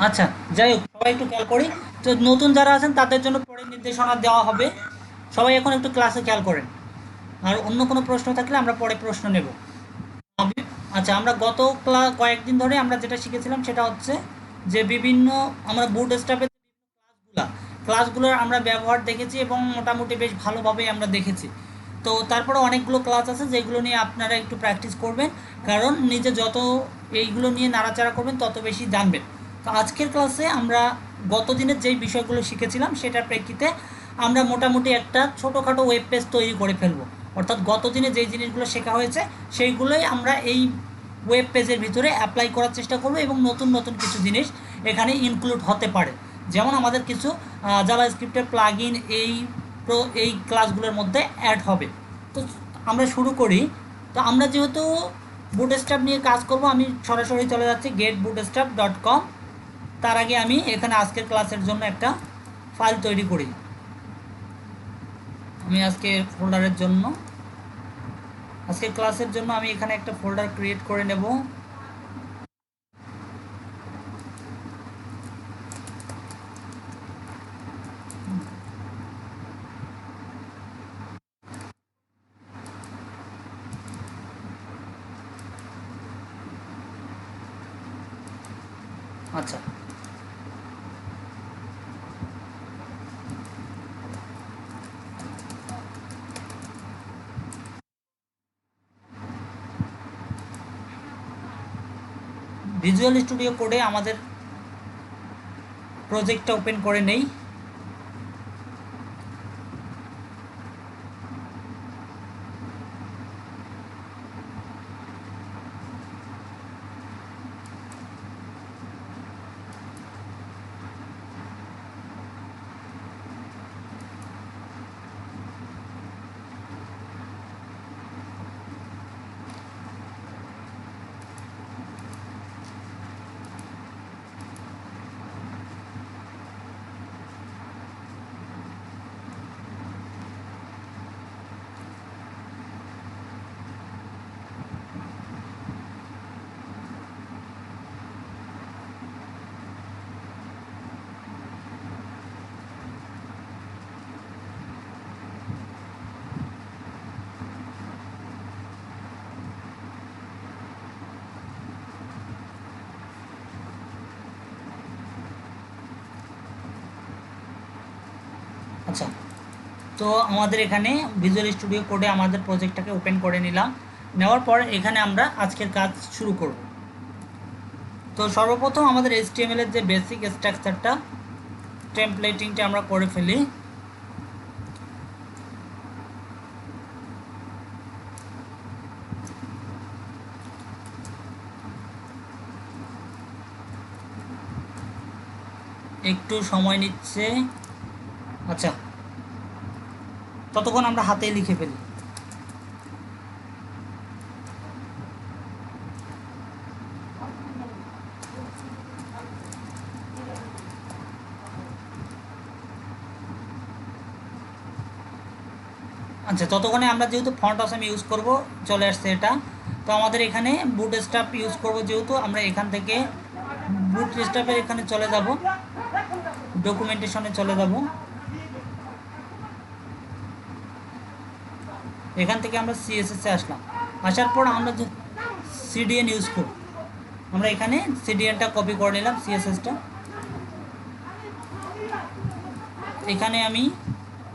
আচ্ছা, যাই হোক সবাই একটু খেয়াল করি। তো নতুন যারা আছেন তাদের জন্য পরে নির্দেশনা দেওয়া হবে। সবাই এখন একটু ক্লাসে খেয়াল করেন। আর অন্য কোনো প্রশ্ন থাকলে আমরা পরে প্রশ্ন নেব। আচ্ছা, আমরা গত কয়েকদিন ধরে আমরা যেটা শিখেছিলাম সেটা হচ্ছে যে বিভিন্ন আমরা বুট স্টাফের ক্লাসগুলোর আমরা ব্যবহার দেখেছি এবং মোটামুটি বেশ ভালোভাবেই আমরা দেখেছি। তো তারপরে অনেকগুলো ক্লাস আছে যেগুলো নিয়ে আপনারা একটু প্র্যাকটিস করবেন, কারণ নিজে যত এইগুলো নিয়ে নাড়াচাড়া করবেন তত বেশি জানবেন। তো আজকের ক্লাসে আমরা গত দিনের যেই বিষয়গুলো শিখেছিলাম সেটার প্রেক্ষিতে আমরা মোটামুটি একটা ছোটোখাটো ওয়েব পেজ তৈরি করে ফেলবো। অর্থাৎ গত দিনে যেই জিনিসগুলো শেখা হয়েছে সেইগুলোই আমরা এই ওয়েব পেজের ভিতরে অ্যাপ্লাই করার চেষ্টা করব এবং নতুন নতুন কিছু জিনিস এখানে ইনক্লুড হতে পারে। যেমন আমাদের কিছু জাভা স্ক্রিপ্টের প্লাগ ইন এই ক্লাসগুলোর মধ্যে অ্যাড হবে। তো আমরা শুরু করি। তো আমরা যেহেতু বুটস্ট্র্যাপ নিয়ে কাজ করব, আমি সরাসরি চলে যাচ্ছি getbootstrap.com। তার আগে আমি এখানে আজকের ক্লাসের জন্য একটা ফাইল তৈরি করি। আমি আজকের ক্লাসের জন্য আমি এখানে একটা ফোল্ডার ক্রিয়েট করে নেব। আচ্ছা, ভিজুয়াল স্টুডিও কোডে আমাদের প্রজেক্টটা ওপেন করে নেই। আচ্ছা, তো আমাদের এখানে ভিজুয়াল স্টুডিও কোডে আমাদের প্রজেক্টটাকে ওপেন করে নিলাম। নেওয়ার পর এখানে আমরা আজকের কাজ শুরু করব। তো সর্বপ্রথম আমাদের HTML এর যে বেসিক স্ট্রাকচারটা টেমপ্লেটিংটা আমরা করে ফেলি। একটু সময় নিচ্ছে। আচ্ছা, ততক্ষণ আমরা হাতে লিখে ফেলি। আচ্ছা, ততক্ষণে আমরা যেহেতু ফন্ট অসাম ইউজ করব, চলে আসছে এটা। তো আমাদের এখানে বুট স্টাফ ইউজ করব, যেহেতু আমরা এখান থেকে বুট স্টাফের এখানে চলে যাব, ডকুমেন্টেশনে চলে যাব। এখান থেকে আমরা CSS-এ আসলাম। আসার পর আমরা যে CDN ইউজ করব, আমরা এখানে CDN-টা কপি করে নিলাম, CSS-টা এখানে আমি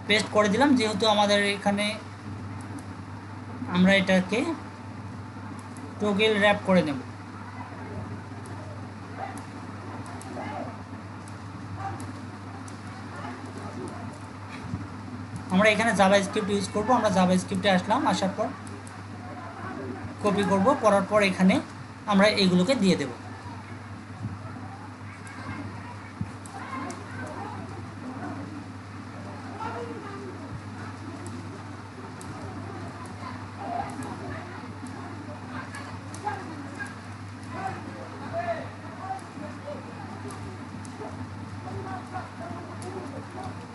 পেস্ট করে দিলাম। যেহেতু আমাদের এখানে আমরা এটাকে টগল র্যাপ করে নেব। আমরা এখানে জাভা স্ক্রিপ্ট ইউজ করব। আমরা জাভা স্ক্রিপ্টে আসলাম, আসার পর কপি করব, করার পর এখানে আমরা এইগুলোকে দিয়ে দেব।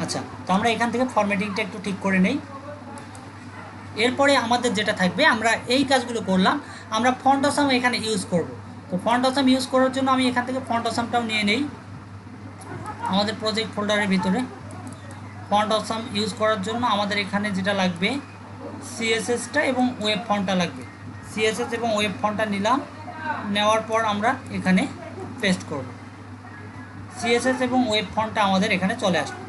আচ্ছা, তো আমরা এখান থেকে ফরম্যাটিংটা একটু ঠিক করে নেই। এরপরে আমাদের যেটা থাকবে, আমরা এই কাজগুলো করলাম, আমরা ফন্ট অসাম এখানে ইউজ করব। তো ফন্ট অসাম ইউজ করার জন্য আমি এখান থেকে ফন্ট অসামটাও নিয়ে নেই আমাদের প্রজেক্ট ফোল্ডারের ভিতরে। ফন্ট অসাম ইউজ করার জন্য আমাদের এখানে যেটা লাগবে সিএসএসটা এবং ওয়েব ফন্টটা লাগবে। সিএসএস এবং ওয়েব ফন্টটা নিলাম, নেওয়ার পর আমরা এখানে পেস্ট করব। সিএসএস এবং ওয়েব ফন্টটা আমাদের এখানে চলে আসবে।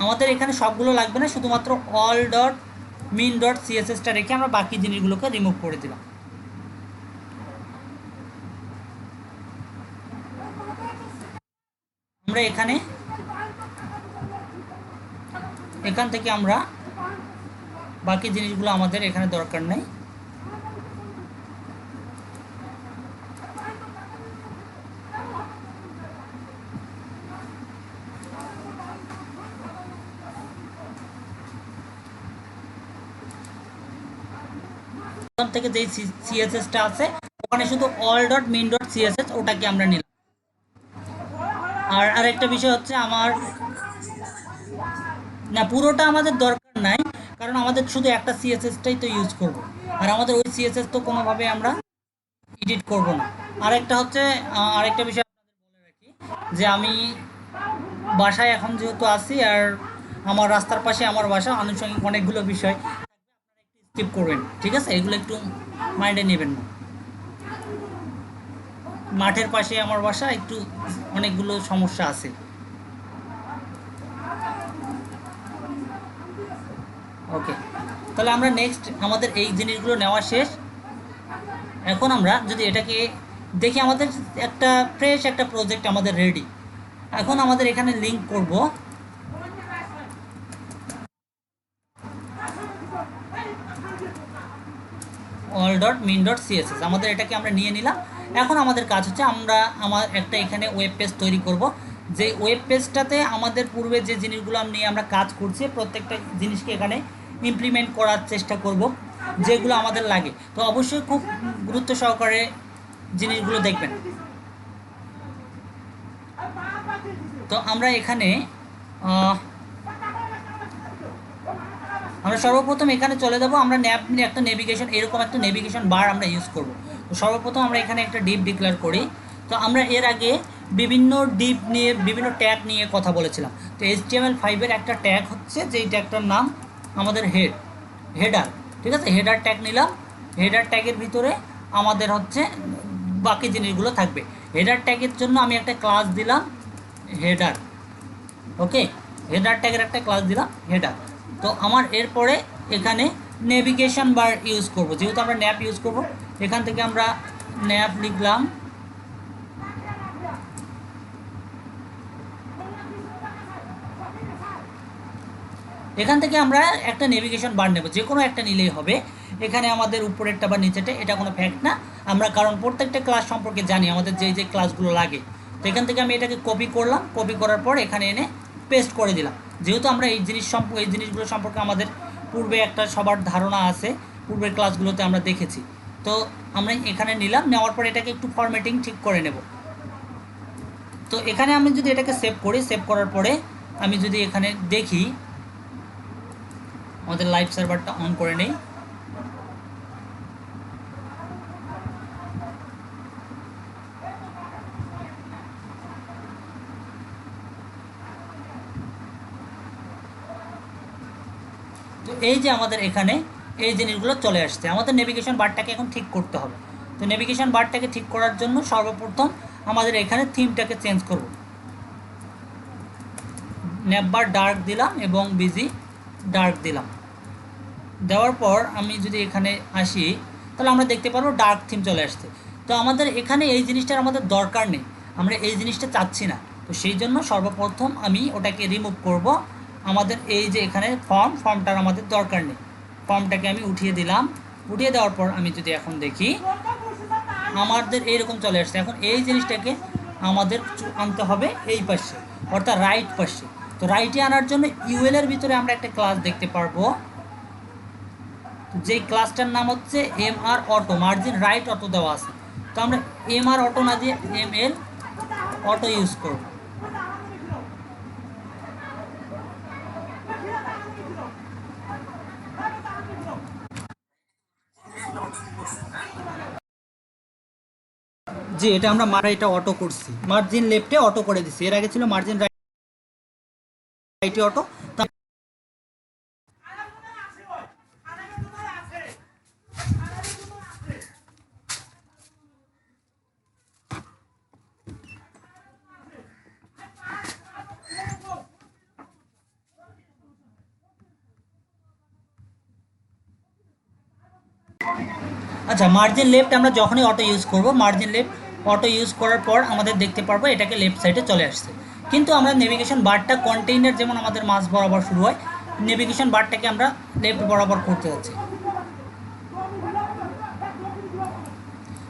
আমাদের এখানে সবগুলো লাগবে না, শুধুমাত্র অল ডট মিন ডট সিএসএসটা রেখে আমরা বাকি জিনিসগুলোকে রিমুভ করে দিলাম। আমরা এখান থেকে আমরা বাকি জিনিসগুলো আমাদের এখানে দরকার নেই। থেকে যেই সিএসএসটা আছে ওখানে শুধু all dot main dot CSS ওটাকে আমরা নিলাম। আর আরেকটা বিষয় হচ্ছে আমার না, পুরোটা আমাদের দরকার নাই, কারণ আমাদের শুধু একটা সিএসএসটাই তো ইউজ করব, আর আমাদের ওই সিএসএস তো কোনোভাবে আমরা এডিট করব না। আরেকটা হচ্ছে আরেকটা বিষয় আপনাদের বলে রাখি যে আমি বাসায় এখন যেহেতু আছি আর আমার রাস্তার পাশে আমার বাসা, আনুষঙ্গিক অনেকগুলো বিষয় স্কিপ করবেন, ঠিক আছে? এগুলো একটু মাইন্ডে নেবেন না। মাঠের পাশে আমার বাসা, একটু অনেকগুলো সমস্যা আছে। ওকে, তাহলে আমরা নেক্সট আমাদের এই জিনিসগুলো নেওয়া শেষ। এখন আমরা যদি এটাকে দেখি, আমাদের একটা ফ্রেশ একটা প্রজেক্ট আমাদের রেডি। এখন আমাদের এখানে লিঙ্ক করব all dot min dot CSS. আমাদের এটাকে আমরা নিয়ে নিলাম। এখন আমাদের কাজ হচ্ছে আমার একটা এখানে ওয়েব পেজ তৈরি করব। যে ওয়েব পেজটাতে আমাদের পূর্বে যে জিনিসগুলো নিয়ে আমরা কাজ করছি প্রত্যেকটা জিনিসকে এখানে ইমপ্লিমেন্ট করার চেষ্টা করব, যেগুলো আমাদের লাগে। তো অবশ্যই খুব গুরুত্ব সহকারে জিনিসগুলো দেখবেন। তো আমরা এখানে আমরা সর্বপ্রথম এখানে চলে যাব। আমরা একটা নেভিগেশন, এরকম একটা নেভিগেশন বার আমরা ইউজ করব। তো সর্বপ্রথম আমরা এখানে একটা ডিপ ডিক্লেয়ার করি। তো আমরা এর আগে বিভিন্ন ডিপ নিয়ে, বিভিন্ন ট্যাগ নিয়ে কথা বলেছিলাম। তো HTML5-এর একটা ট্যাগ হচ্ছে, যেই ট্যাগটার নাম আমাদের হেডার, ঠিক আছে? হেডার ট্যাগ নিলাম। হেডার ট্যাগের ভিতরে আমাদের হচ্ছে বাকি জিনিসগুলো থাকবে। হেডার ট্যাগের জন্য আমি একটা ক্লাস দিলাম হেডার। ওকে, হেডার ট্যাগের একটা ক্লাস দিলাম হেডার। তো আমার এরপরে এখানে নেভিগেশন বার ইউজ করব, যেহেতু আমরা ন্যাপ ইউজ করব। এখান থেকে আমরা ন্যাপ লিখলাম। এখান থেকে আমরা একটা নেভিগেশন বার নেব, যে কোনো একটা নিলেই হবে। এখানে আমাদের উপরেরটা বা নিচেটা এটা কোনো ফ্যাক্ট না, আমরা কারণ প্রত্যেকটা ক্লাস সম্পর্কে জানি, আমাদের যে যে ক্লাসগুলো লাগে। তো এখান থেকে আমি এটাকে কপি করলাম, কপি করার পর এখানে এনে পেস্ট করে দিলাম। যেহেতু আমরা এই জিনিসগুলো সম্পর্কে আমাদের পূর্বে একটা সবার ধারণা আছে, পূর্বের ক্লাসগুলোতে আমরা দেখেছি। তো আমরা এখানে নিলাম, নেওয়ার পর এটাকে একটু ফরম্যাটিং ঠিক করে নেব। তো এখানে আমি যদি এটাকে সেভ করি, সেভ করার পরে আমি যদি এখানে দেখি, আমাদের লাইভ সার্ভারটা অন করে নেই। তো এই যে আমাদের এখানে এই জিনিসগুলো চলে আসছে। আমাদের নেভিগেশন বারটাকে এখন ঠিক করতে হবে। তো নেভিগেশন বারটাকে ঠিক করার জন্য সর্বপ্রথম আমাদের এখানে থিমটাকে চেঞ্জ করব। নেভবার ডার্ক দিলাম এবং বিজি ডার্ক দিলাম। দেওয়ার পর আমি যদি এখানে আসি, তাহলে আমরা দেখতে পারবো ডার্ক থিম চলে আসছে। তো আমাদের এখানে এই জিনিসটার আমাদের দরকার নেই, আমরা এই জিনিসটা চাচ্ছি না। তো সেই জন্য সর্বপ্রথম আমি ওটাকে রিমুভ করব। আমাদের এই যে এখানে ফর্মটার আমাদের দরকার নেই, ফর্মটাকে আমি উঠিয়ে দিলাম। উঠিয়ে দেওয়ার পর আমি যদি এখন দেখি, আমাদের এইরকম চলে আসছে। এখন এই জিনিসটাকে আমাদের আনতে হবে এই পাশে, অর্থাৎ রাইট পাশে। তো রাইটে আনার জন্য ইউএল-এর ভিতরে আমরা একটা ক্লাস দেখতে পারবো, যেই ক্লাসটার নাম হচ্ছে MR auto, margin right auto দেওয়া আছে। তো আমরা MR অটো না দিয়ে ML অটো ইউজ করব। জি, এটা আমরা এটা অটো করছি, মার্জিন লেফটে অটো করে দিছি, এর আগে ছিল মার্জিন রাইটে অটো। আচ্ছা, মার্জিন লেফট আমরা যখনই অটো ইউজ করব, মার্জিন লেফট অটো ইউজ করার পর আমাদের দেখতে পারবো এটাকে লেফট সাইডে চলে আসছে। কিন্তু আমরা নেভিগেশন বারটা কন্টেইনার যেমন আমাদের মাঝ বরাবর শুরু হয়, নেভিগেশন বারটাকে আমরা লেফট বরাবর করতে যাচ্ছি।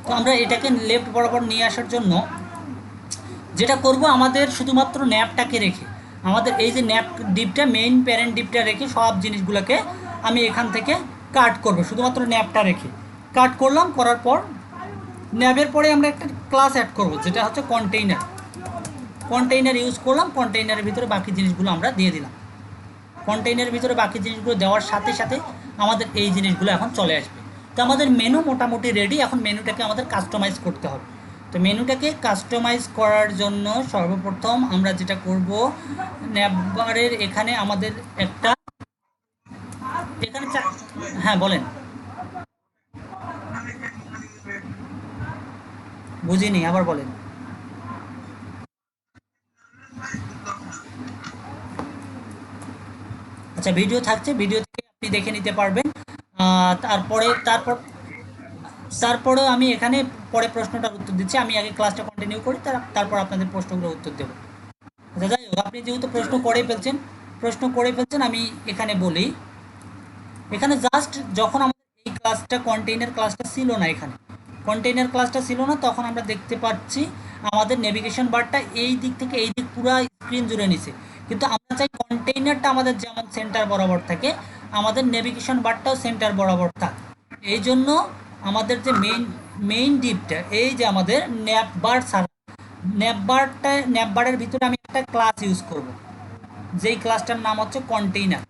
তো আমরা এটাকে লেফট বরাবর নিয়ে আসার জন্য যেটা করব, আমাদের শুধুমাত্র ন্যাপটাকে রেখে, আমাদের এই যে ন্যাপ ডিপটা, মেইন প্যারেন্ট ডিপটা রেখে সব জিনিসগুলোকে আমি এখান থেকে কাট করব, শুধুমাত্র ন্যাপটা রেখে কাট করলাম। করার পর ন্যাবের পরে আমরা একটা ক্লাস অ্যাড করব, যেটা হচ্ছে কন্টেইনার। কন্টেইনার ইউজ করলাম, কন্টেইনারের ভিতরে বাকি জিনিসগুলো আমরা দিয়ে দিলাম। কন্টেইনারের ভিতরে বাকি জিনিসগুলো দেওয়ার সাথে সাথে আমাদের এই জিনিসগুলো এখন চলে আসবে। তো আমাদের মেনু মোটামুটি রেডি। এখন মেনুটাকে আমাদের কাস্টমাইজ করতে হবে। তো মেনুটাকে কাস্টমাইজ করার জন্য সর্বপ্রথম আমরা যেটা করব, ন্যাববারের এখানে আমাদের একটা, এখানে হ্যাঁ বলেন, বুঝিনি, আবার বলেন। আচ্ছা, ভিডিও থাকছে, ভিডিও থেকে আপনি দেখে নিতে পারবেন। তারপরেও আমি এখানে পরে প্রশ্নটার উত্তর দিচ্ছি। আমি আগে ক্লাসটা কন্টিনিউ করি, তারপর আপনাদের প্রশ্নগুলোর উত্তর দেবো। আচ্ছা, যাই হোক, আপনি যেহেতু প্রশ্ন করে ফেলছেন, আমি এখানে বলি, এখানে জাস্ট যখন আমাদের এই ক্লাসটা, কন্টেইনার ক্লাসটা ছিল না, এখানে কন্টেইনার ক্লাসটা ছিল না, তখন আমরা দেখতে পাচ্ছি আমাদের নেভিগেশন বারটা এই দিক থেকে এই দিক পুরো স্ক্রিন জুড়ে নিছে। কিন্তু আমরা চাই কন্টেইনারটা আমাদের যেমন সেন্টার বরাবর থাকে, আমাদের নেভিগেশন বারটাও সেন্টার বরাবর থাক। এই জন্য আমাদের যে মেইন ডিপটা, এই যে আমাদের ন্যাপবারের ভিতরে আমি একটা ক্লাস ইউজ করব, যেই ক্লাসটার নাম হচ্ছে কন্টেইনার।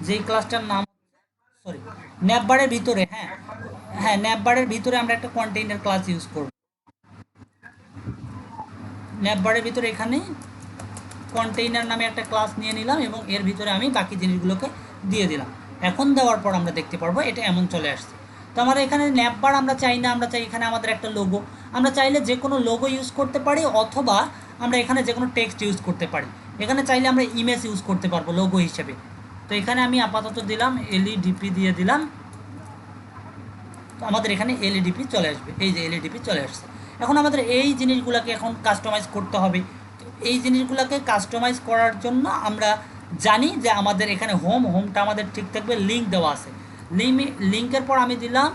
যেই ক্লাসটার নাম, সরি, ন্যাপবারের ভিতরে, হ্যাঁ হ্যাঁ, ন্যাপবারের ভিতরে আমরা একটা কন্টেইনার ক্লাস ইউজ করব। ন্যাপবারের ভিতরে এখানে কন্টেইনার নামে একটা ক্লাস নিয়ে নিলাম এবং এর ভিতরে আমি বাকি জিনিসগুলোকে দিয়ে দিলাম। এখন দেওয়ার পর আমরা দেখতে পারবো এটা এমন চলে আসছে। তো আমরা এখানে ন্যাপবার আমরা চাই না, আমরা চাই এখানে আমাদের একটা লোগো। আমরা চাইলে যে কোনো লোগো ইউজ করতে পারি, অথবা আমরা এখানে যে কোনো টেক্সট ইউজ করতে পারি। এখানে চাইলে আমরা ইমেজ ইউজ করতে পারবো লোগো হিসেবে। তো এখানে আমি আপাতত দিলাম এলইডিপি দিয়ে দিলাম। তো আমাদের এখানে এলইডিপি চলে আসবে, এই যে এলইডিপি চলে আসছে। এখন আমাদের এই জিনিসগুলোকে এখন কাস্টমাইজ করতে হবে। তো এই জিনিসগুলোকে কাস্টমাইজ করার জন্য আমরা জানি যে আমাদের এখানে হোমটা আমাদের ঠিক থাকবে, লিঙ্ক দেওয়া আছে। লিঙ্কের পর আমি দিলাম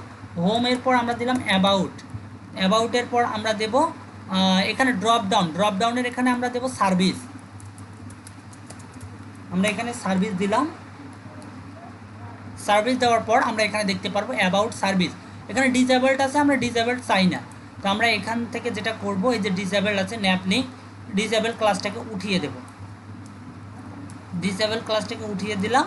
হোমের পর আমরা দিলাম অ্যাবাউটের পর আমরা দেব এখানে ড্রপডাউনের এখানে আমরা দেব সার্ভিস। আমরা এখানে সার্ভিস দিলাম। সার্ভিস দেওয়ার পর আমরা এখানে দেখতে পারবো অ্যাবাউট সার্ভিস। এখানে ডিসেবলড আছে, আমরা ডিসেবলড চাই না। তো আমরা এখান থেকে যেটা করব, এই যে ডিসেবল আছে ন্যাপ লিঙ্ক, ডিসেবল ক্লাসটাকে উঠিয়ে দেব। ডিসেবল ক্লাসটাকে উঠিয়ে দিলাম।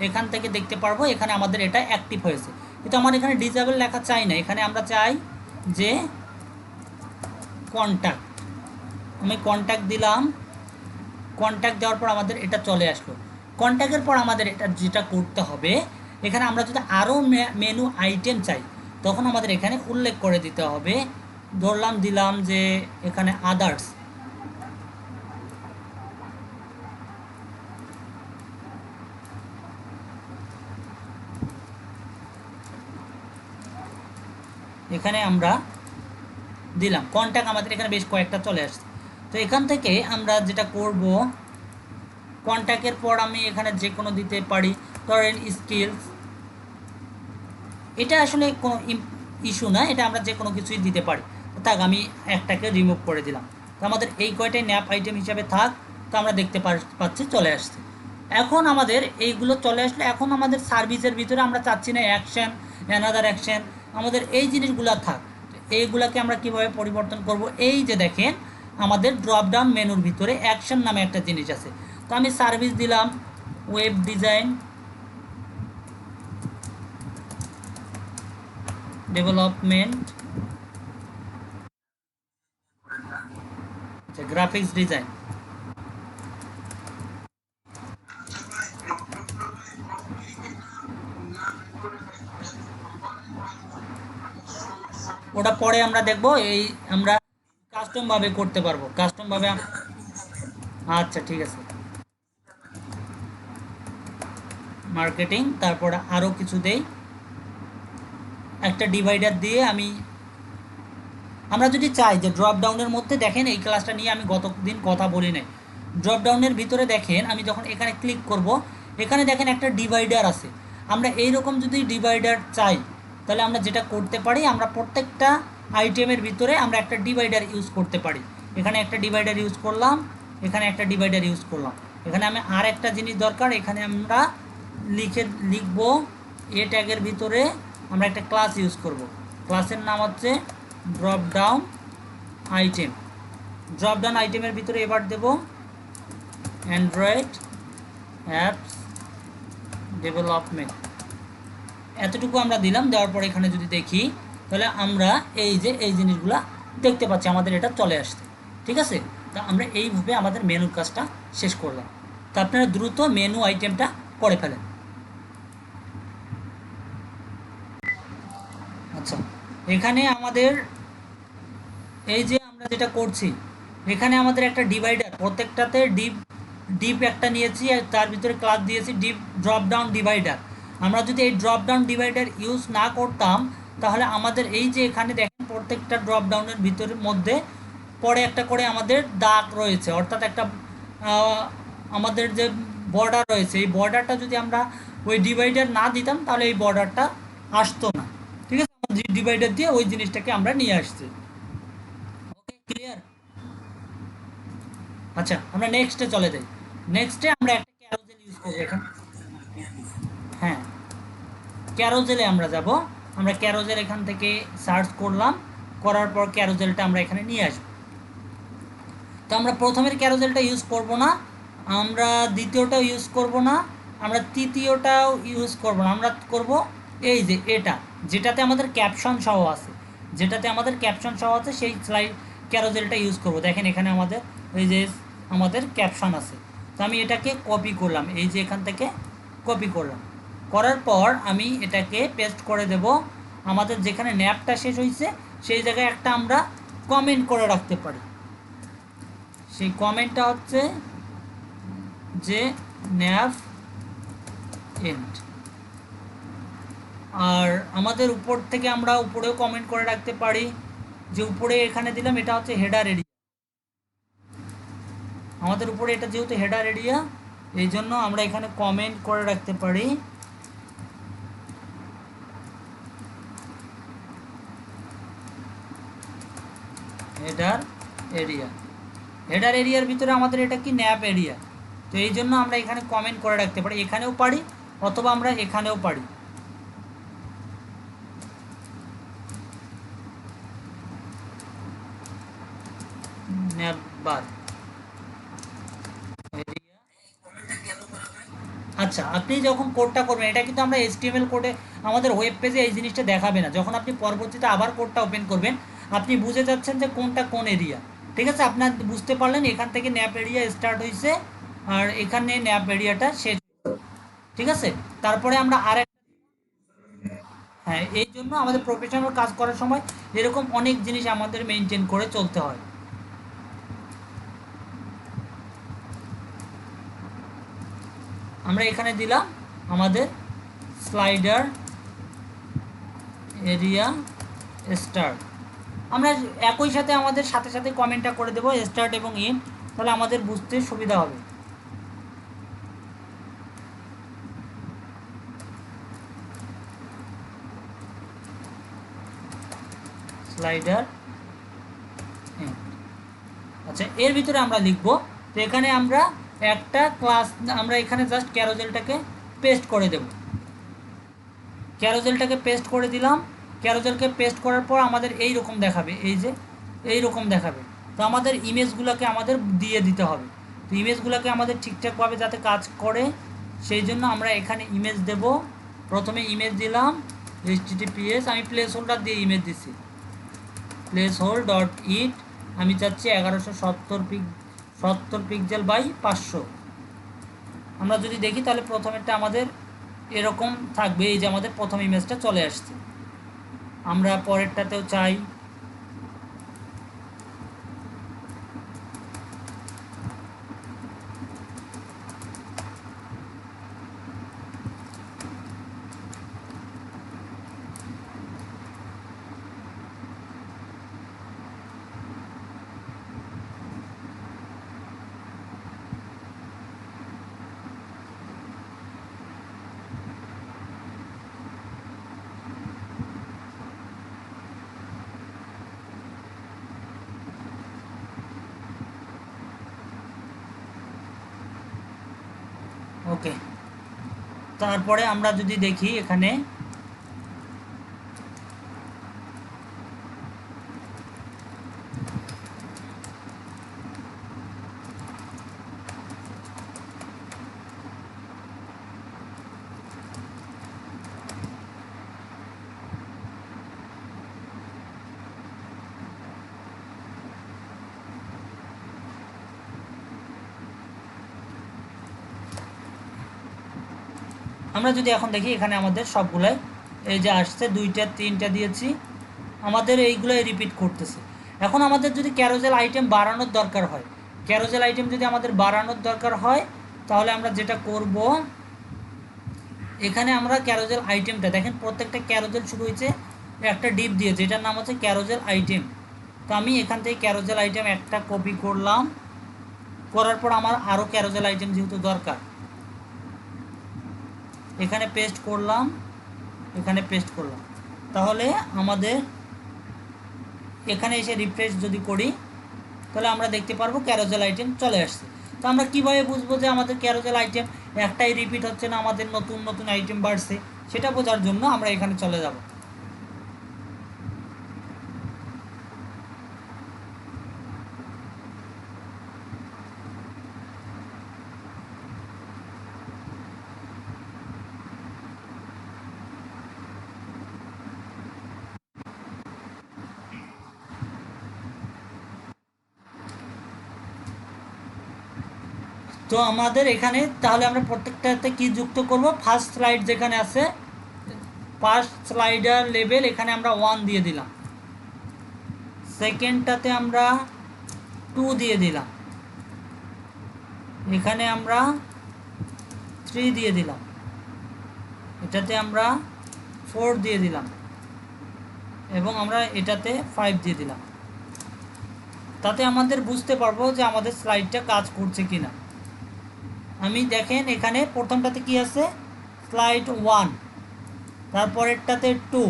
এখান থেকে দেখতে পারবো এখানে আমাদের এটা অ্যাক্টিভ হয়েছে। কিন্তু আমার এখানে ডিসেবল লেখা চাই না, এখানে আমরা চাই যে কন্ট্যাক্ট। আমি কন্ট্যাক্ট দিলাম। কন্ট্যাক্ট দেওয়ার পর আমাদের এটা চলে আসলো। কন্ট্যাক্টের পর আমাদের এটা যেটা করতে হবে, এখানে আমরা যদি আরও মেনু আইটেম চাই, তখন আমাদের এখানে উল্লেখ করে দিতে হবে। ধরলাম দিলাম যে এখানে আদার্স, এখানে আমরা দিলাম কন্ট্যাক্ট। আমাদের এখানে বেশ কয়েকটা চলে আসছে। তো এখান থেকে আমরা যেটা করব, কন্ট্যাক্টের পর আমি এখানে যে কোনো দিতে পারি, ধরেন স্কিলস। এটা আসলে কোনো ইস্যু না, এটা আমরা যে কোনো কিছুই দিতে পারি। থাক, আমি একটাকে রিমুভ করে দিলাম। তো আমাদের এই কয়টাই ন্যাপ আইটেম হিসাবে থাক। তো আমরা দেখতে পাচ্ছি চলে আসছে। এখন আমাদের এইগুলো চলে আসলে, এখন আমাদের সার্ভিসের ভিতরে আমরা চাচ্ছি না অ্যাকশন, অ্যানাদার অ্যাকশন, আমাদের এই জিনিসগুলো থাক। এইগুলোকে আমরা কিভাবে পরিবর্তন করব, এই যে দেখেন আমাদের ড্রপডাউন মেনুর ভিতরে অ্যাকশন নামে একটা জিনিস আছে। তো আমি সার্ভিস দিলাম web design development graphics design. ওটা পরে আমরা দেখব, এই আমরা কাস্টম ভাবে করতে পারবো, কাস্টম ভাবে আচ্ছা ঠিক আছে। মার্কেটিং, তারপর আরও কিছু দেই, একটা ডিভাইডার দিয়ে আমরা যদি চাই যে ড্রপ ডাউনের মধ্যে দেখেন, এই ক্লাসটা নিয়ে আমি গতদিন কথা বলি নাই। ড্রপ ডাউনের ভিতরে দেখেন আমি যখন এখানে ক্লিক করব, এখানে দেখেন একটা ডিভাইডার আছে। আমরা এইরকম যদি ডিভাইডার চাই, তাহলে আমরা যেটা করতে পারি, আমরা প্রত্যেকটা আইটেমের ভিতরে আমরা একটা ডিভাইডার ইউজ করতে পারি। এখানে একটা ডিভাইডার ইউজ করলাম, এখানে একটা ডিভাইডার ইউজ করলাম। এখানে আমি আর একটা জিনিস দরকার, এখানে আমরা লিখব এ ট্যাগের ভিতরে আমরা একটা ক্লাস ইউজ করব। ক্লাসের নাম হচ্ছে drop down item. Drop down আইটেমের ভিতরে এবার দেব অ্যান্ড্রয়েড অ্যাপস ডেভেলপমেন্ট। এতটুকু আমরা দিলাম। দেওয়ার পর এখানে যদি দেখি, তাহলে আমরা এই যে এই জিনিসগুলা দেখতে পাচ্ছি, আমাদের এটা চলে আসছে। ঠিক আছে, তা আমরা এইভাবে আমাদের মেনুর কাজটা শেষ করলাম। তা আপনারা দ্রুত মেনু আইটেমটা করে ফেলেন। আচ্ছা, এখানে আমাদের এই যে আমরা যেটা করছি, এখানে আমাদের একটা ডিভাইডার, প্রত্যেকটাতে ডিপ একটা নিয়েছি, আর তার ভিতরে ক্লাস দিয়েছি ডিপ ড্রপ ডাউন ডিভাইডার। আমরা যদি এই ড্রপ ডাউন ডিভাইডার ইউজ না করতাম, তাহলে আমাদের এই যে এখানে দেখেন প্রত্যেকটা ড্রপ ডাউনের ভিতরের মধ্যে পরে একটা করে আমাদের দাগ রয়েছে, অর্থাৎ একটা আমাদের যে বর্ডার রয়েছে, এই বর্ডারটা যদি আমরা ওই ডিভাইডার না দিতাম, তাহলে এই বর্ডারটা আসতো না। ঠিক আছে, ডিভাইডার দিয়ে ওই জিনিসটাকে আমরা নিয়ে আসছি। ওকে, ক্লিয়ার? আচ্ছা, আমরা নেক্সটে চলে যাই। নেক্সটে আমরা একটা ক্যারোজেল ইউজ করব এখানে। হ্যাঁ, ক্যারোজেলে আমরা যাব। আমরা ক্যারোজেল এখান থেকে সার্চ করলাম, করার পর ক্যারোজেলটা আমরা এখানে নিয়ে আসব। তো আমরা প্রথমের ক্যারোজেলটা ইউজ করব না, আমরা দ্বিতীয়টাও ইউজ করব না, আমরা তৃতীয়টাও ইউজ করব না। আমরা করব এই যে এটা, যেটাতে আমাদের ক্যাপশন সহ আছে, যেটাতে আমাদের ক্যাপশন সহ আছে সেই স্লাইড ক্যারোজেলটা ইউজ করব। দেখেন এখানে আমাদের এই যে আমাদের ক্যাপশন আছে। তো আমি এটাকে কপি করলাম, এই যে এখান থেকে কপি করলাম। করার পর আমি এটাকে পেস্ট করে দেব। আমাদের যেখানে ন্যাপটা শেষ হয়েছে সেই জায়গায় একটা আমরা কমেন্ট করে রাখতে পারি। সেই কমেন্টটা হচ্ছে যে ন্যাপ এন্ড। আর আমাদের উপর থেকে আমরা উপরেও কমেন্ট করে রাখতে পারি, যে উপরে এখানে দিলাম এটা হচ্ছে হেডার এরিয়া। আমাদের উপরে এটা যেহেতু হেডার এরিয়া, এই জন্য আমরা এখানে কমেন্ট করে রাখতে পারি হেডার এরিয়া। হেডার এরিয়ার ভিতরে আমাদের এটা কি ন্যাপ এরিয়া, তো এই জন্য আমরা এখানে কমেন্ট করে রাখতে পারি, এখানেও পারি অথবা আমরা এখানেও পারি। ন্যাপ বার এরিয়া। আচ্ছা, আপনি যখন কোডটা করবেন, এটা কিন্তু আমরা HTML কোডে আমাদের ওয়েব পেজে এই জিনিসটা দেখাবে না। যখন আপনি পরবর্তীতে আবার কোডটা ওপেন করবেন, আপনি বুঝে যাচ্ছেন যে কোনটা কোন এরিয়া। ঠিক আছে, আপনার বুঝতে পারলেন এখান থেকে ন্যাপ এরিয়া স্টার্ট হয়েছে আর এখানে ন্যাপ এরিয়াটা শেষ। ঠিক আছে, তারপরে আমরা হ্যাঁ, এই জন্য আমাদের প্রফেশনাল কাজ করার সময় এরকম অনেক জিনিস আমাদের মেনটেন করে চলতে হয়। আমরা এখানে দিলাম আমাদের স্লাইডার এরিয়া স্টার্ট। আমরা একই সাথে আমাদের সাথে সাথে কমেন্টটা করে দেবো স্টার্ট এবং ইন, তাহলে আমাদের বুঝতে সুবিধা হবে। স্লাইডার। আচ্ছা, এর ভিতরে আমরা লিখব, তো এখানে আমরা একটা ক্লাস, আমরা এখানে জাস্ট ক্যারোজেলটাকে পেস্ট করে দেব। ক্যারোজেলটাকে পেস্ট করে দিলাম। ক্যারোজেলকে পেস্ট করার পর আমাদের এই রকম দেখাবে, এই যে এই রকম দেখাবে। তো আমাদের ইমেজগুলোকে আমাদের দিয়ে দিতে হবে। তো ইমেজগুলোকে আমাদের ঠিকঠাকভাবে যাতে কাজ করে, সেই জন্য আমরা এখানে ইমেজ দেব। প্রথমে ইমেজ দিলাম HTTPS, আমি প্লেস হোল্ডার দিয়ে ইমেজ দিচ্ছি, প্লেস হোল্ড ডট ইট। আমি চাচ্ছি 1170 পিক্সেল বাই 500। আমরা যদি দেখি তাহলে প্রথমেরটা আমাদের এরকম থাকবে, এই যে আমাদের প্রথম ইমেজটা চলে আসছে। আমরা পরেরটাতেও চাই, ওকে। তারপরে আমরা যদি দেখি এখানে আমরা যদি এখন দেখি এখানে আমাদের সবগুলাই এই যে আসছে, 2টা 3টা দিয়েছি, আমাদের এইগুলোই রিপিট করতেছে। এখন আমাদের যদি ক্যারোজেল আইটেম বাড়ানোর দরকার হয়, ক্যারোজেল আইটেম যদি আমাদের বাড়ানোর দরকার হয়, তাহলে আমরা যেটা করব, এখানে আমরা ক্যারোজেল আইটেমটা দেখেন, প্রত্যেকটা ক্যারোজেল শুরু হয়েছে একটা ডিপ দিয়ে, যেটার নাম হচ্ছে ক্যারোজেল আইটেম। তো আমি এখান থেকে ক্যারোজেল আইটেম একটা কপি করলাম, করার পর আমার আরও ক্যারোজেল আইটেম যেহেতু দরকার, এখানে পেস্ট করলাম, এখানে পেস্ট করলাম। তাহলে আমাদের এখানে এসে রিফ্রেশ যদি করি, তাহলে আমরা দেখতে পারবো ক্যারোজেল আইটেম চলে আসছে। তো আমরা কীভাবে বুঝবো যে আমাদের ক্যারোজেল আইটেম একটাই রিপিট হচ্ছে না, আমাদের নতুন নতুন আইটেম বাড়ছে, সেটা বোঝার জন্য আমরা এখানে চলে যাব। তো আমাদের এখানে তাহলে আমরা প্রত্যেকটাতে কি যুক্ত করব, ফার্স্ট স্লাইড যেখানে আছে ফার্স্ট স্লাইডার লেভেল, এখানে আমরা 1 দিয়ে দিলাম, সেকেন্ডটাতে আমরা 2 দিয়ে দিলাম, এখানে আমরা 3 দিয়ে দিলাম, এটাতে আমরা 4 দিয়ে দিলাম, এবং আমরা এটাতে 5 দিয়ে দিলাম। তাতে আমাদের বুঝতে পারবো যে আমাদের স্লাইডটা কাজ করছে কিনা। আমি দেখেন এখানে প্রথমটাতে কি আছে, স্লাইড 1, তারপরেরটাতে 2,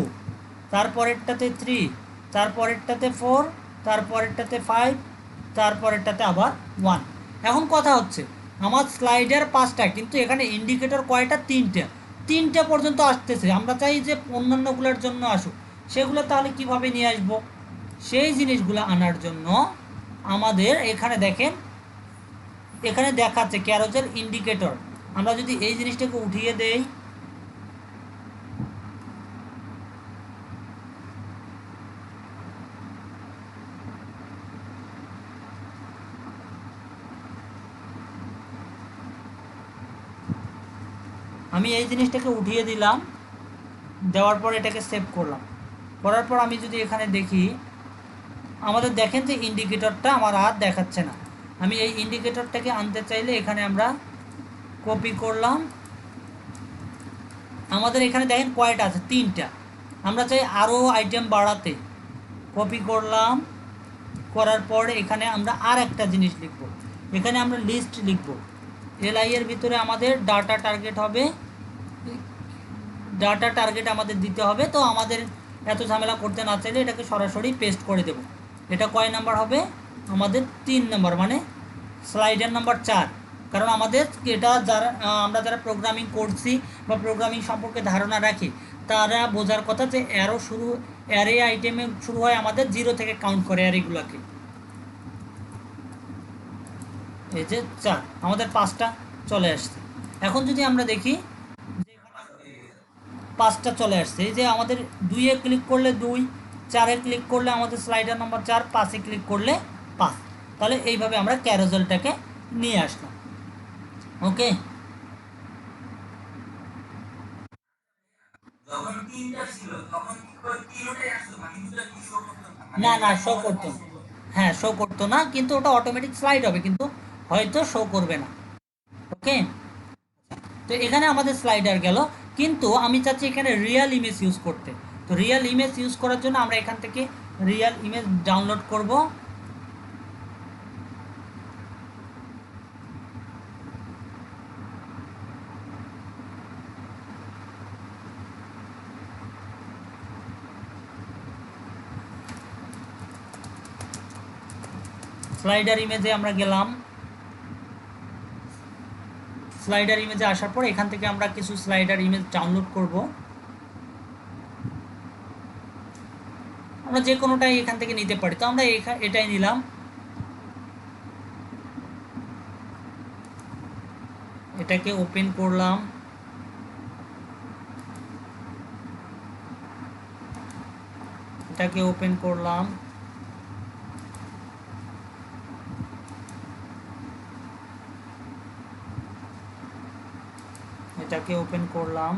তারপরেরটাতে 3, তারপরেরটাতে 4, তারপরেরটাতে 5, তারপরেরটাতে আবার 1। এখন কথা হচ্ছে আমার স্লাইডার 5টা, কিন্তু এখানে ইন্ডিকেটর কয়টা, 3টে পর্যন্ত আসতেছে। আমরা চাই যে অন্যান্যগুলোর জন্য আসুক, সেগুলো তাহলে কিভাবে নিয়ে আসবো? সেই জিনিসগুলো আনার জন্য আমাদের এখানে দেখেন, এখানে দেখাচ্ছে ক্যারোজেল ইন্ডিকেটর। আমরা যদি এই জিনিসটাকে উঠিয়ে দেই, আমি এই জিনিসটাকে উঠিয়ে দিলাম, দেওয়ার পর এটাকে সেভ করলাম, করার পর আমি যদি এখানে দেখি, আমাদের দেখেন যে ইন্ডিকেটরটা আমার আর দেখাচ্ছে না। আমি এই ইন্ডিকেটরটাকে আনতে চাইলে এখানে আমরা কপি করলাম, আমাদের এখানে দেখেন কয়টা আছে, 3টা। আমরা চাই আরও আইটেম বাড়াতে, কপি করলাম, করার পর এখানে আমরা আর একটা জিনিস লিখব, এখানে আমরা লিস্ট লিখব। এলআই এর ভিতরে আমাদের ডাটা টার্গেট হবে, ডাটা টার্গেট আমাদের দিতে হবে। তো আমাদের এত ঝামেলা করতে না চাইলে এটাকে সরাসরি পেস্ট করে দেব। এটা কয় নাম্বার হবে, আমাদের 3 নাম্বার, মানে স্লাইডার নাম্বার 4। কারণ আমাদের এটা যারা আমরা যারা প্রোগ্রামিং করছি বা প্রোগ্রামিং সম্পর্কে ধারণা রাখি, তারা বোঝার কথা যে অ্যারে আইটেমে শুরু হয় আমাদের 0 থেকে কাউন্ট করে অ্যারেগুলোকে। এই যে 4, আমাদের 5টা চলে আসছে। এখন যদি আমরা দেখি, 5টা চলে আসছে। এই যে আমাদের 2-এ ক্লিক করলে 2, 4-এ ক্লিক করলে আমাদের স্লাইডার নাম্বার 4, 5-এ ক্লিক করলে 5। তাহলে এইভাবে আমরা ক্যারোজেলটাকে নিয়ে আসলাম। ওকে, না না শো করতো না। হ্যাঁ শো করতো না, কিন্তু ওটা অটোমেটিক স্লাইড হবে, কিন্তু হয়তো শো করবে না। ওকে, তো এখানে আমাদের স্লাইডার গেল, কিন্তু আমি চাচ্ছি এখানে রিয়েল ইমেজ ইউজ করতে। তো রিয়েল ইমেজ ইউজ করার জন্য আমরা এখান থেকে রিয়েল ইমেজ ডাউনলোড করব। স্লাইডার ইমেজে আমরা গেলাম। স্লাইডার ইমেজে আসার পর এখান থেকে আমরা কিছু স্লাইডার ইমেজ ডাউনলোড করব। আমরা যে কোনোটাই এখান থেকে নিতে পারি, তো আমরা এটাই নিলাম। এটাকে ওপেন করলাম। এটাকে ওপেন করলাম। এটাকে ওপেন করলাম।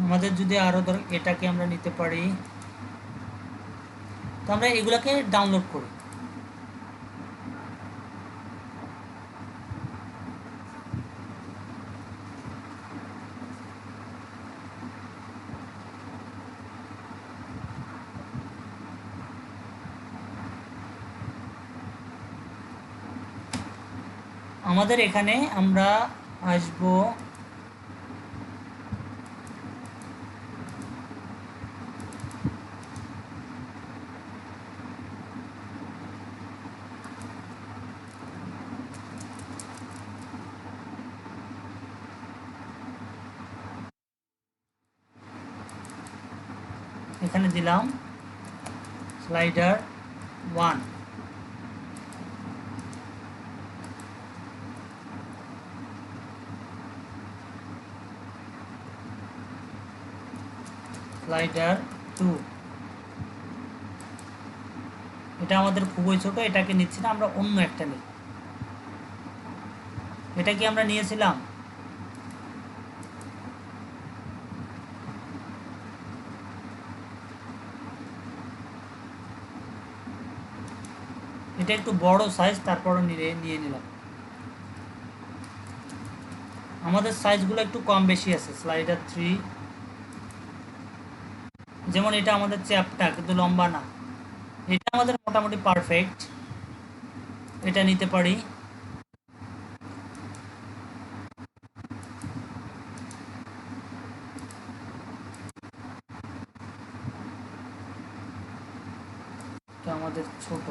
আমাদের যদি আরও এটাকে আমরা নিতে পারি, তো আমরা এগুলাকে ডাউনলোড করি। আমাদের এখানে আমরা আসব এখানে দিলাম স্লাইডার 1। স্লাইডার 2, এটা আমাদের খুবই ছোট, এটাকে নিচ্ছি না, আমরা অন্য একটা নিই। এটা কি আমরা নিয়েছিলাম? এটা একটু বড় সাইজ, তারপরে নিয়ে নিলাম। আমাদের সাইজগুলো একটু কম বেশি আছে। স্লাইডার 3, যেমন এটা আমাদের চ্যাপটা কিন্তু লম্বা না, এটা আমাদের মোটামুটি পারফেক্ট, এটা নিতে পারি। এটা আমাদের ছোট।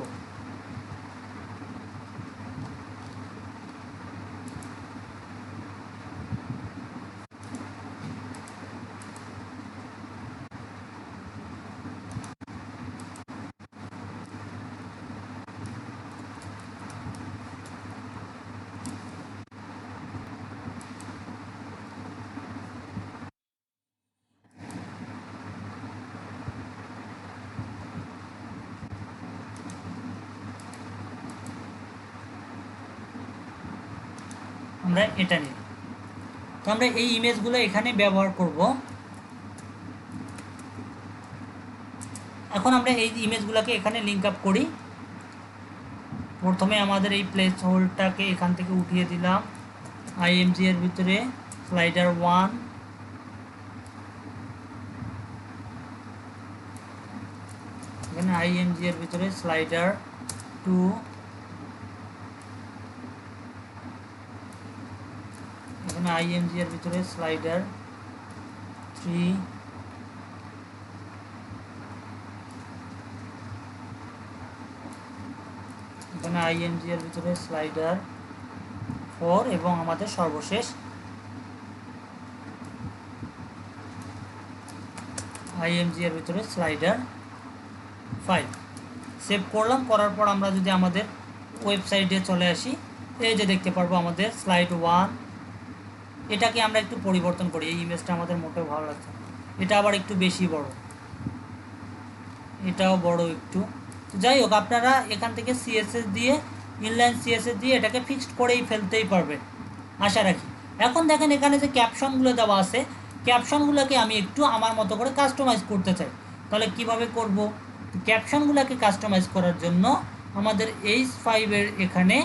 আমরা এটা নিই। তো আমরা এই ইমেজগুলো এখানে ব্যবহার করব। এখন আমরা এই ইমেজগুলোকে এখানে লিঙ্ক আপ করি। প্রথমে আমাদের এই প্লেস হোল্ডটাকে এখান থেকে উঠিয়ে দিলাম আইএমজি এর ভিতরে, স্লাইডার 1, এখানে আইএমজি এর ভিতরে স্লাইডার 2, এখানে আইএমজি এর ভিতরে স্লাইডার 3, এখানে আইএমজি এর ভিতরে স্লাইডার 4, এবং আমাদের সর্বশেষ আইএমজি এর ভিতরে স্লাইডার 5। সেভ করলাম। করার পর আমরা যদি আমাদের ওয়েবসাইটে চলে আসি, এই যে দেখতে পারবো আমাদের স্লাইড 1, এটাকে আমরা একটু পরিবর্তন করি, এই ইমেজটা আমাদের মোটেও ভালো লাগছে না। এটা আবার একটু বেশি বড়, এটাও বড় একটু। তো যাই হোক, আপনারা এখান থেকে সিএসএস দিয়ে, ইনলাইন সিএসএস দিয়ে এটাকে ফিক্সড করেই ফেলতেই পারবেন আশা রাখি। এখন দেখেন এখানে যে ক্যাপশনগুলো দেওয়া আছে, ক্যাপশনগুলোকে আমি একটু আমার মতো করে কাস্টমাইজ করতে চাই। তাহলে কিভাবে করব? ক্যাপশনগুলোকে কাস্টমাইজ করার জন্য আমাদের H5-এর এখানে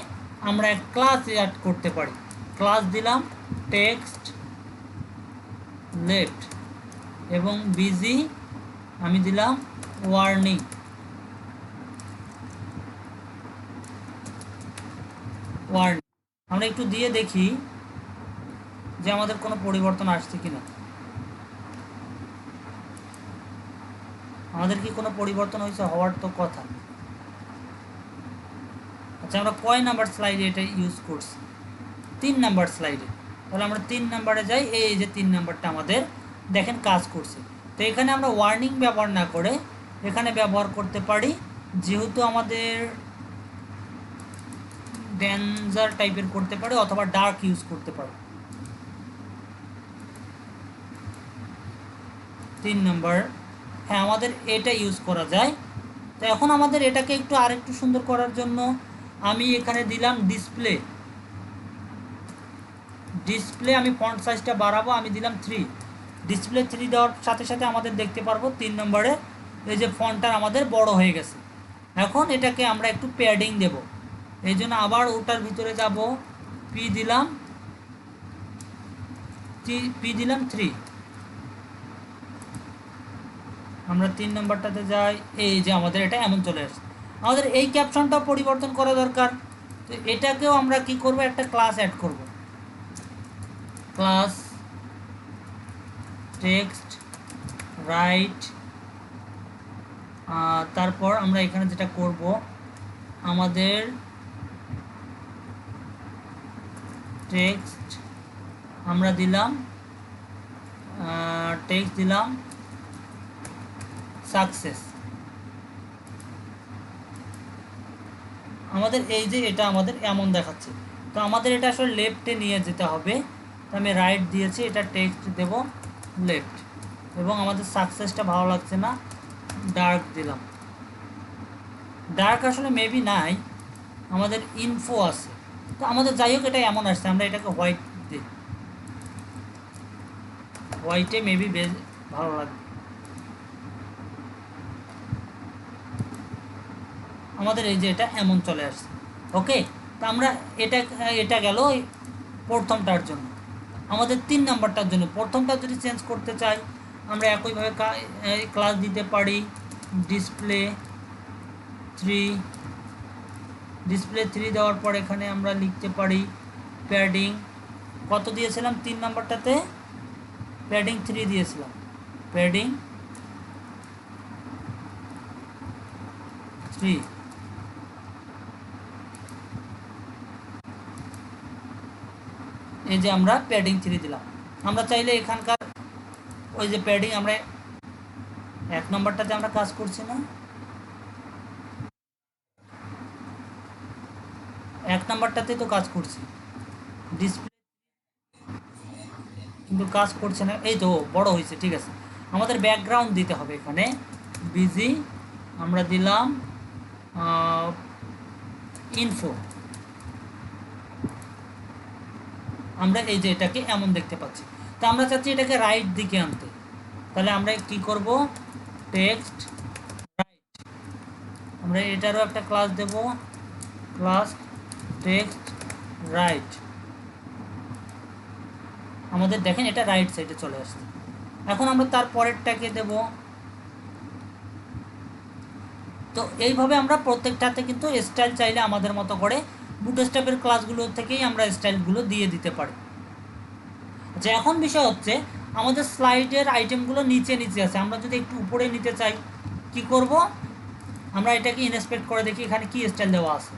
আমরা এক ক্লাস অ্যাড করতে পারি। ক্লাস দিলাম টেক্সট লেফট এবং বিজি আমি দিলাম ওয়ার্নিং। আমরা একটু দিয়ে দেখি যে আমাদের কোনো পরিবর্তন আসছে কিনা। আমাদের কি কোনো পরিবর্তন হয়েছে? হওয়ার তো কথা। আচ্ছা, আমরা কয় নাম্বার স্লাইডে এটা ইউজ করছি? 3 নাম্বার স্লাইডে। তাহলে আমরা 3 নাম্বারে যাই। এই যে 3 নাম্বারটা আমাদের দেখেন কাজ করছে। তো এখানে আমরা ওয়ার্নিং ব্যবহার না করে এখানে ব্যবহার করতে পারি, যেহেতু আমাদের ডেঞ্জার টাইপের করতে পারি অথবা ডার্ক ইউজ করতে পারি। 3 নাম্বার, হ্যাঁ আমাদের এটা ইউজ করা যায়। তো এখন আমাদের এটাকে একটু আরেকটু সুন্দর করার জন্য আমি এখানে দিলাম ডিসপ্লে। আমি ফন্ট সাইজটা বাড়াবো, আমি দিলাম 3। ডিসপ্লে 3 দেওয়ার সাথে সাথে আমাদের দেখতে পারবো 3 নম্বরে এই যে ফন্টটা আমাদের বড় হয়ে গেছে। এখন এটাকে আমরা একটু প্যাডিং দেব, এই জন্য আবার ওটার ভিতরে যাব, পি দিলাম 3। আমরা 3 নম্বরটাতে যাই, এই যে আমাদের এটা এমন চলে আসছে। আমাদের এই ক্যাপশনটাও পরিবর্তন করা দরকার। তো এটাকেও আমরা কি করব, একটা ক্লাস অ্যাড করব, ক্লাস টেক্সট রাইট। তারপর আমরা এখানে যেটা করব, আমাদের টেক্সট আমরা দিলাম টেক্সট দিলাম সাকসেস। আমাদের এই যে এটা আমাদের এমন দেখাচ্ছে, তো আমাদের এটা আসলে লেফটে নিয়ে যেতে হবে। তো আমি রাইট দিয়েছি, এটা টেক্সট দেব লেফট, এবং আমাদের সাকসেসটা ভালো লাগছে না, ডার্ক দিলাম। ডার্ক আসলে মেবি নাই, আমাদের ইনফো আছে। তো আমাদের যাই হোক এটা এমন আসছে, আমরা এটাকে হোয়াইট দিই, হোয়াইটে মেবি বেশ ভালো লাগবে। আমাদের এই যে এটা এমন চলে আসছে। ওকে, তো আমরা এটা গেল প্রথমটার জন্য। আমাদের 3 নাম্বারটার জন্য, প্রথমটা যদি চেঞ্জ করতে চাই আমরা একইভাবে ক্লাস দিতে পারি ডিসপ্লে 3 দেওয়ার পর এখানে আমরা লিখতে পারি প্যাডিং। কত দিয়েছিলাম 3 নাম্বারটাতে? প্যাডিং 3 দিয়েছিলাম, প্যাডিং 3। এই যে আমরা প্যাডিং 3 দিলাম। আমরা চাইলে এখানকার ওই যে প্যাডিং আমরা 1 নম্বরটাতে আমরা কাজ করছি না, 1 নম্বরটাতে তো কাজ করছি, ডিসপ্লে কিন্তু কাজ করছে না। এই তো বড় হয়েছে, ঠিক আছে। আমাদের ব্যাকগ্রাউন্ড দিতে হবে এখানে, বিজি আমরা দিলাম ইনফো। আমরা এই যে এটাকে এমন দেখতে পাচ্ছি। তো আমরা চাচ্ছি এটাকে রাইট দিকে আনতে, তাহলে আমরা কি করব, টেক্সট রাইট। আমরা এটারও একটা ক্লাস দেব, ক্লাস টেক্সট রাইট। আমাদের দেখেন এটা রাইট সাইডে চলে আসছে। এখন আমরা তার পরেরটাকে দেব। তো এইভাবে আমরা প্রত্যেকটাতে কিন্তু স্টাইল চাইলে আমাদের মতো করে বুটস্ট্র্যাপের ক্লাসগুলো থেকেই আমরা স্টাইলগুলো দিয়ে দিতে পারি। আচ্ছা, এখন বিষয় হচ্ছে আমাদের স্লাইডের আইটেমগুলো নিচে নিচে আছে, আমরা যদি একটু উপরে নিতে চাই কি করব, আমরা এটাকে ইনস্পেক্ট করে দেখি এখানে কি স্টাইল দেওয়া আছে।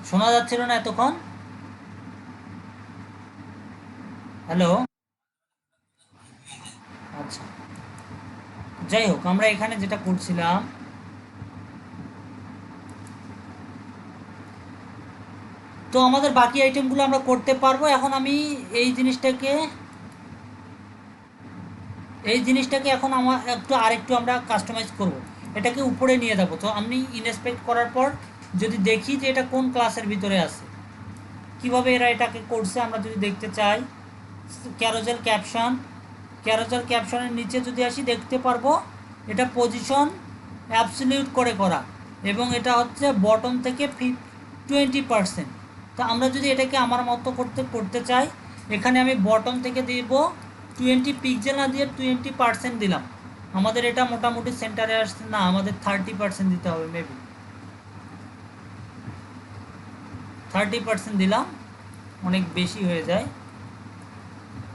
শোনা যাচ্ছিল না এতক্ষণ? হ্যালো। আচ্ছা, যাই হোক, আমরা এখানে যেটা করছিলাম, তো আমাদের বাকি আইটেমগুলো আমরা করতে পারবো। এখন আমি এই জিনিসটাকে এখন আমার আরেকটু আমরা কাস্টমাইজ করব। এটাকে উপরে নিয়ে যাবো। তো আমি ইনস্পেক্ট করার পর যদি দেখি যে এটা কোন ক্লাসের ভিতরে আছে, কিভাবে এরা এটাকে করছে আমরা যদি দেখতে চাই, ক্যারোজেল ক্যাপশন, ক্যারোজেল ক্যাপশনের নিচে যদি আসি দেখতে পারবো এটা পজিশন অ্যাবসলিউট করে করা, এবং এটা হচ্ছে বটম থেকে 20%। তো আমরা যদি এটাকে আমার মতো করতে চাই, এখানে আমি বটম থেকে দিব 20 পিক্সেল না দিয়ে 20% দিলাম। আমাদের এটা মোটামুটি সেন্টারে আসছে না, আমাদের 30% দিতে হবে, মেবি 30% দিলাম, অনেক বেশি হয়ে যায়।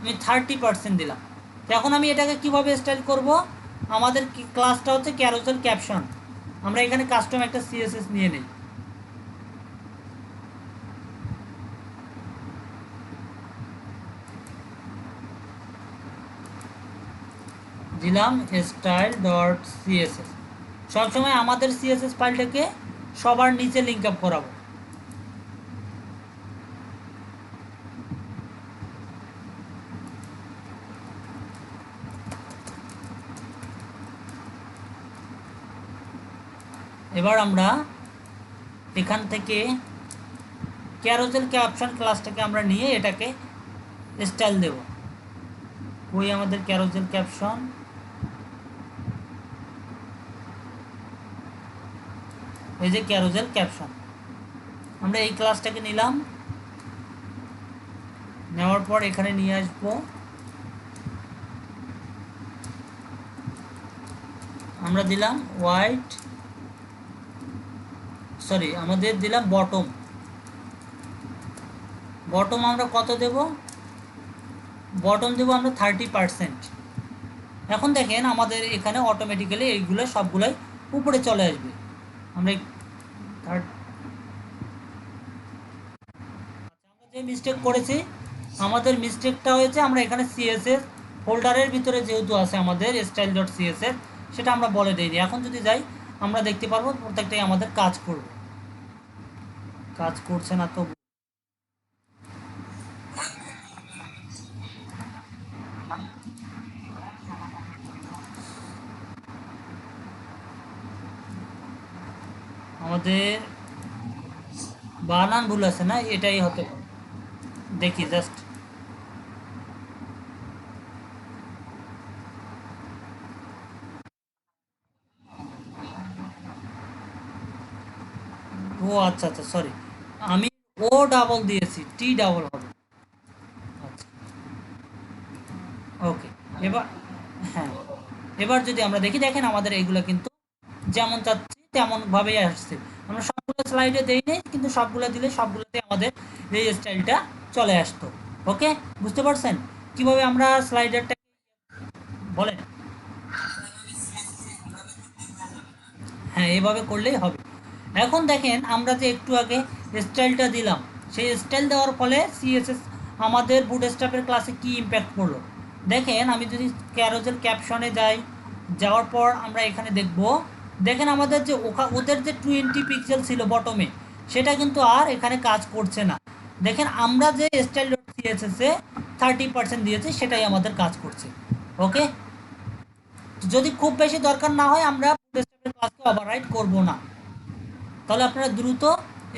আমি 30% দিলাম। তো এখন আমি এটাকে কিভাবে স্টাইল করব, আমাদের ক্লাসটা হচ্ছে ক্যারোসেল ক্যাপশন, আমরা এখানে কাস্টম একটা সিএসএস নিয়ে নিই। দিলাম স্টাইল ডট সিএসএস। সবসময় আমাদের সিএসএস ফাইলটাকে সবার নিচে লিঙ্ক আপ করাবো। এবার আমরা এখান থেকে ক্যারোসেল ক্যাপশন ক্লাসটাকে আমরা নিয়ে এটাকে স্টাইল দেব। ওই আমাদের ক্যারোসেল ক্যাপশন, এই যে ক্যারোসেল ক্যাপশন, আমরা এই ক্লাসটাকে নিলাম, নেওয়ার পর এখানে নিয়ে আসবো, আমরা দিলাম হোয়াইট, সরি আমাদের দিলাম বটম। বটম আমরা কত দেব, বটম দেব আমরা 30%। এখন দেখেন আমাদের এখানে অটোমেটিক্যালি এইগুলো সবগুলোই উপরে চলে আসবে। আমরা যে মিস্টেক করেছি, আমাদের মিস্টেকটা হয়েছে আমরা এখানে সিএসএস ফোল্ডারের ভিতরে যেহেতু আছে আমাদের স্টাইল ডট সিএসএস, সেটা আমরা বলে দিইনি। এখন যদি যাই আমরা দেখতে পারবো প্রত্যেকটাই আমাদের কাজ করবে। কাজ করছে না তো, আমাদের বানান ভুল আছে না, এটাই হতে পারে। দেখি জাস্ট, ও আচ্ছা আচ্ছা, সরি, আমি ও ডাবল দিয়েছি, টি ডাবল হবে। আচ্ছা, ওকে। এবার, হ্যাঁ, এবার যদি আমরা দেখি, দেখেন আমাদের এইগুলো কিন্তু যেমন চাচ্ছি তেমনভাবেই আসছে। আমরা সবগুলো স্লাইডে দেই নেই, কিন্তু সবগুলো দিলে সবগুলোতে আমাদের এই স্টাইলটা চলে আসতো। ওকে, বুঝতে পারছেন কিভাবে আমরা স্লাইডারটা, বলেন? হ্যাঁ, এভাবে করলেই হবে। এখন দেখেন আমরা যে একটু আগে স্টাইলটা দিলাম, সেই স্টাইল দেওয়ার ফলে সিএসএস আমাদের বুটস্ট্র্যাপের ক্লাসে কি ইম্প্যাক্ট করলো দেখেন। আমি যদি ক্যারোজেল ক্যাপশনে যাই, যাওয়ার পর আমরা এখানে দেখব, দেখেন আমাদের যে ওদের যে 20 পিক্সেল ছিল বটমে, সেটা কিন্তু আর এখানে কাজ করছে না। দেখেন আমরা যে স্টাইল ডট সিএসএস এ 30% দিয়েছি, সেটাই আমাদের কাজ করছে। ওকে, যদি খুব বেশি দরকার না হয় আমরা বুটস্ট্র্যাপের ক্লাসকে ওভাররাইট করব না। তাহলে আপনারা দ্রুত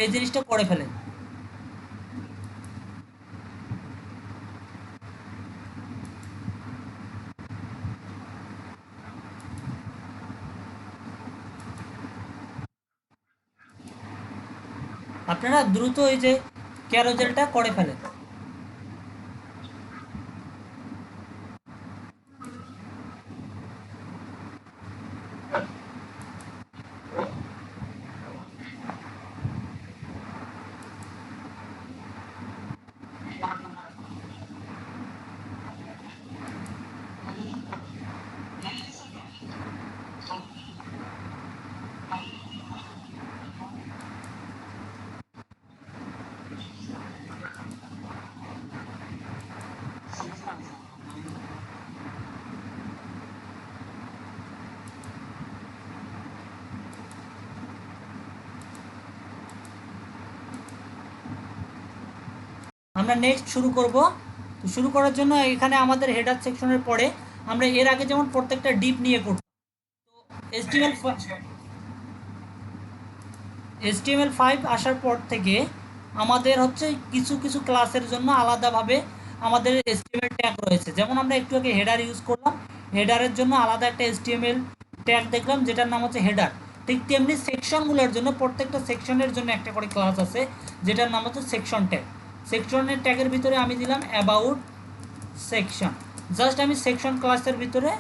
এই জিনিসটা করে ফেলেন। আপনারা দ্রুত এই যে ক্যারোজেলটা করে ফেলেন। আমরা নেক্সট শুরু করব। তো শুরু করার জন্য এখানে আমাদের হেডার সেকশনের পরে আমরা এর আগে যেমন প্রত্যেকটা ডিপ নিয়ে করতাম, তো HTML5 আসার পর থেকে আমাদের হচ্ছে কিছু কিছু ক্লাসের জন্য আলাদাভাবে আমাদের HTML ট্যাগ রয়েছে। যেমন আমরা একটু আগে হেডার ইউজ করলাম, হেডারের জন্য আলাদা একটা HTML ট্যাগ দেখলাম যেটার নাম হচ্ছে হেডার। ঠিক তেমনি সেকশনগুলোর জন্য প্রত্যেকটা সেকশনের জন্য একটা করে ক্লাস আছে যেটার নাম হচ্ছে সেকশন ট্যাগ। সেকশনের ট্যাগের ভিতরে আমি দিলাম অ্যাবাউট সেকশন। জাস্ট আমি সেকশন ক্লাসের ভিতরে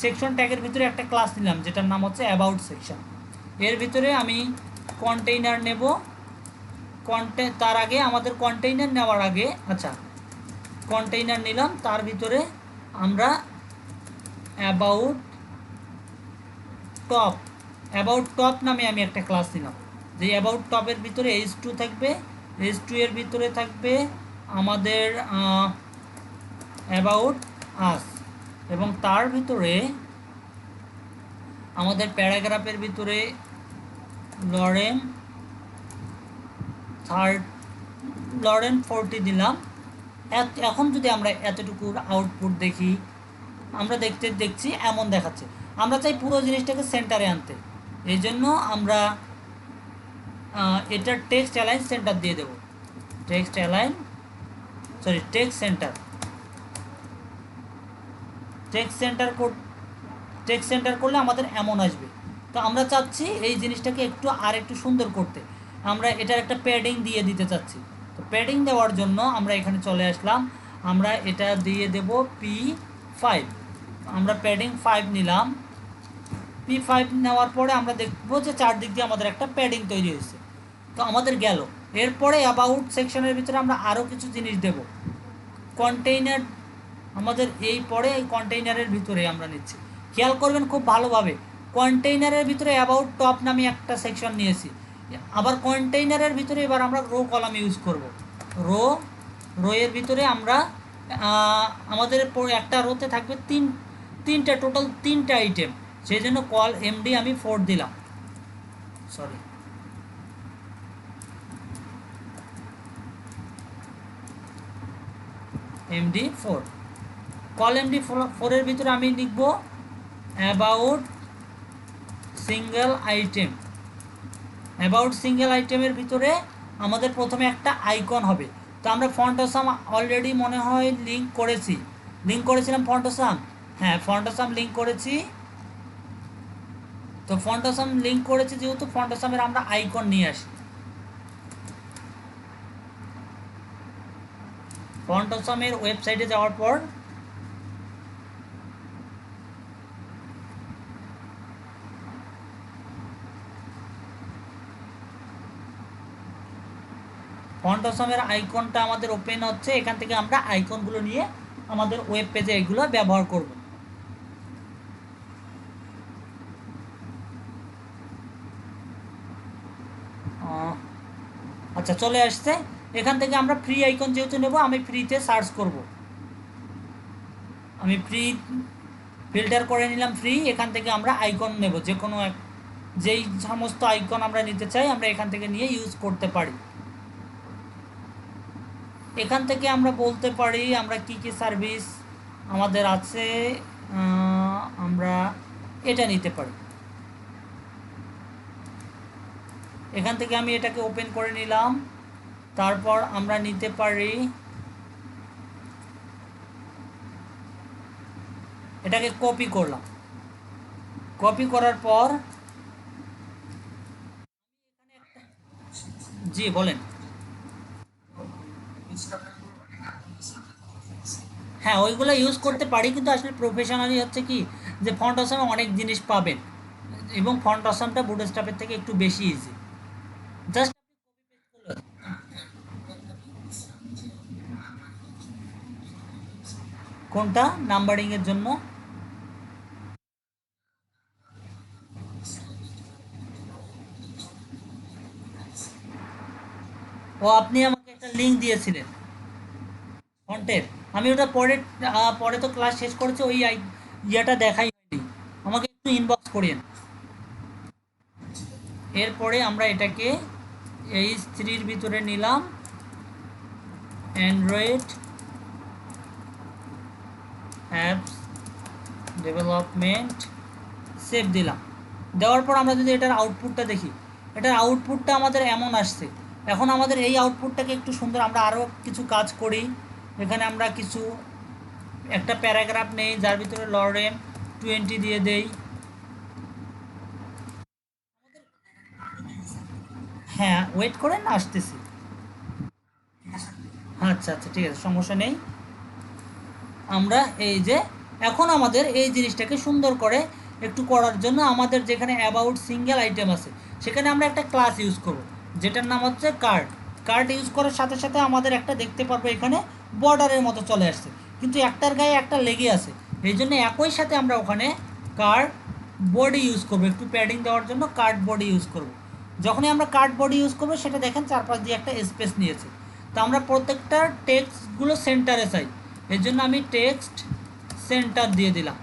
সেকশন ট্যাগের ভিতরে একটা ক্লাস নিলাম যেটার নাম হচ্ছে অ্যাবাউট সেকশন। এর ভিতরে আমি কন্টেইনার নেব। তার আগে আমাদের কন্টেইনার নেওয়ার আগে কন্টেইনার নিলাম, তার ভিতরে আমরা অ্যাবাউট টপ নামে আমি একটা ক্লাস নিলাম। যে অ্যাবাউট টপের ভিতরে H2 থাকবে, H2 এর ভিতরে থাকবে আমাদের অ্যাবাউট আস, এবং তার ভিতরে আমাদের প্যারাগ্রাফের ভিতরে লরেন 40 দিলাম। এখন যদি আমরা এতটুকুর আউটপুট দেখি, আমরা দেখছি এমন দেখাচ্ছে। আমরা চাই পুরো জিনিসটাকে সেন্টারে আনতে, এই জন্য আমরা এটার টেক্সট অ্যালাইন সেন্টার দিয়ে দেব। টেক্সট সেন্টার করলে আমাদের এমন আসবে। তো আমরা চাচ্ছি এই জিনিসটাকে একটু সুন্দর করতে, আমরা এটার একটা প্যাডিং দিয়ে দিতে চাচ্ছি। তো প্যাডিং দেওয়ার জন্য আমরা এখানে চলে আসলাম, আমরা এটা দিয়ে দেব P5। আমরা প্যাডিং 5 নিলাম। P5 নেওয়ার পরে আমরা দেখব যে চারদিক দিয়ে আমাদের একটা প্যাডিং তৈরি হয়েছে। তো আমাদের গেল। এরপরে অ্যাবাউট সেকশনের ভিতরে আমরা আরও কিছু জিনিস দেব। কন্টেইনার আমাদের এই কন্টেইনারের ভিতরে আমরা নিচ্ছি, খেয়াল করবেন খুব ভালোভাবে। কন্টেইনারের ভিতরে অ্যাবাউট টপ নামে একটা সেকশন নিয়েছি। আবার কন্টেইনারের ভিতরে এবার আমরা রো কলাম ইউজ করব। রো এর ভিতরে আমরা আমাদের একটা রোতে থাকবে টোটাল তিনটা আইটেম, সেই জন্য কল এমডি আমি 4 দিলাম। MD4 কল MD4 এর ভিতরে আমি লিখব অ্যাবাউট সিঙ্গেল আইটেমের ভিতরে আমাদের প্রথমে একটা আইকন হবে। তো আমরা ফন্টসাম অলরেডি মনে হয় লিঙ্ক করেছিলাম ফন্টসাম। হ্যাঁ, ফন্টসাম লিঙ্ক করেছি। তো ফন্টসাম লিঙ্ক করেছি যেহেতু ফন্টসামের আমরা আইকন নিয়ে আসি। ফন্টসামের ওয়েবসাইটে যাওয়ার পর ফন্টসামের আইকনটা আমাদের ওপেন হচ্ছে, এখান থেকে আমরা আইকনগুলো নিয়ে আমাদের ওয়েব পেজে এগুলো ব্যবহার করব। আচ্ছা, চলে আসছে। এখান থেকে আমরা ফ্রি আইকন যেহেতু নেব, আমি ফ্রিতে সার্চ করব। আমি ফ্রি ফিল্টার করে নিলাম ফ্রি। এখান থেকে আমরা আইকন নেব, যে কোনো যেই সমস্ত আইকন আমরা নিতে চাই আমরা এখান থেকে নিয়ে ইউজ করতে পারি। এখান থেকে আমরা বলতে পারি আমরা কি কি সার্ভিস আমাদের আছে, আমরা এটা নিতে পারি। এখান থেকে আমি এটাকে ওপেন করে নিলাম। তারপর আমরা নিতে পারি এটাকে কপি করলাম। কপি করার পর জি বলেন। হ্যাঁ, ওইগুলো ইউজ করতে পারি, কিন্তু আসলে প্রফেশনালি হচ্ছে কি যে ফন্ট আসামে অনেক জিনিস পাবেন, এবং ফন্ট আসামটা বুটস্ট্র্যাপের থেকে একটু বেশি ইজি। জাস্ট কোনটা নাম্বারিংয়ের জন্য? ও, আপনি আমাকে একটা লিঙ্ক দিয়েছিলেন ফন্টের, আমি ওটা পরে তো ক্লাস শেষ করেছি, ওই ইয়েটা দেখাই হয়নি, আমাকে একটু ইনবক্স করিয়েন। এরপরে আমরা এটাকে H3-র ভিতরে নিলাম, অ্যান্ড্রয়েড অ্যাপস ডেভেলপমেন্ট, সেভ দিলাম। দেওয়ার পর আমরা যদি এটার আউটপুটটা দেখি, এটার আউটপুটটা আমাদের এমন আসছে। এখন আমাদের এই আউটপুটটাকে একটু সুন্দর, আমরা আরও কিছু কাজ করি। এখানে আমরা কিছু একটা প্যারাগ্রাফ নেই, যার ভিতরে লরেন 20 দিয়ে দেই। হ্যাঁ, ওয়েট করেন, আসতেছি। আচ্ছা আচ্ছা, ঠিক আছে, সমস্যা নেই। আমরা এই যে এখন আমাদের এই জিনিসটাকে সুন্দর করে একটু করার জন্য আমাদের যেখানে অ্যাবাউট সিঙ্গেল আইটেম আছে, সেখানে আমরা একটা ক্লাস ইউজ করব, যেটার নাম হচ্ছে কার্ড। কার্ড ইউজ করার সাথে সাথে আমাদের একটা দেখতে পারবো এখানে বর্ডারের মতো চলে আসছে, কিন্তু একটার গায়ে একটা লেগে আছে। এই জন্য একই সাথে আমরা ওখানে কার্ড বডি ইউজ করবো, একটু প্যাডিং দেওয়ার জন্য কার্ড বডি ইউজ করব। যখনই আমরা কার্ড বডি ইউজ করবো, সেটা দেখেন চারপাশ দিয়ে একটা স্পেস নিয়েছে। তো আমরা প্রত্যেকটা টেক্সটগুলো সেন্টারে চাই, এর জন্য আমি টেক্সট সেন্টার দিয়ে দিলাম।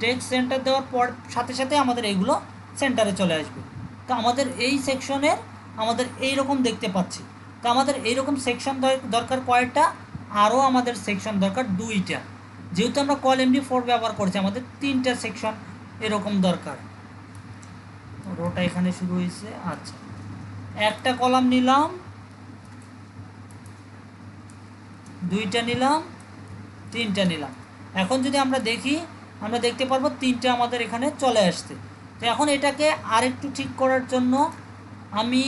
টেক্সট সেন্টার দেওয়ার পর সাথে সাথে আমাদের এইগুলো সেন্টারে চলে আসবে। তো আমাদের এই সেকশনের আমাদের এই রকম দেখতে পাচ্ছি। তো আমাদের এইরকম সেকশন দরকার কয়টা? আরও আমাদের সেকশন দরকার 2টা। যেহেতু আমরা কল MD4 ব্যবহার করছি, আমাদের 3টা সেকশন এরকম দরকার। রোটা এখানে শুরু হয়েছে। আচ্ছা, একটা কলাম নিলাম, 2টা নিলাম, 3টা নিলাম। এখন যদি আমরা দেখি, আমরা দেখতে পারবো 3টা আমাদের এখানে চলে আসছে। তো এখন এটাকে আরেকটু ঠিক করার জন্য আমি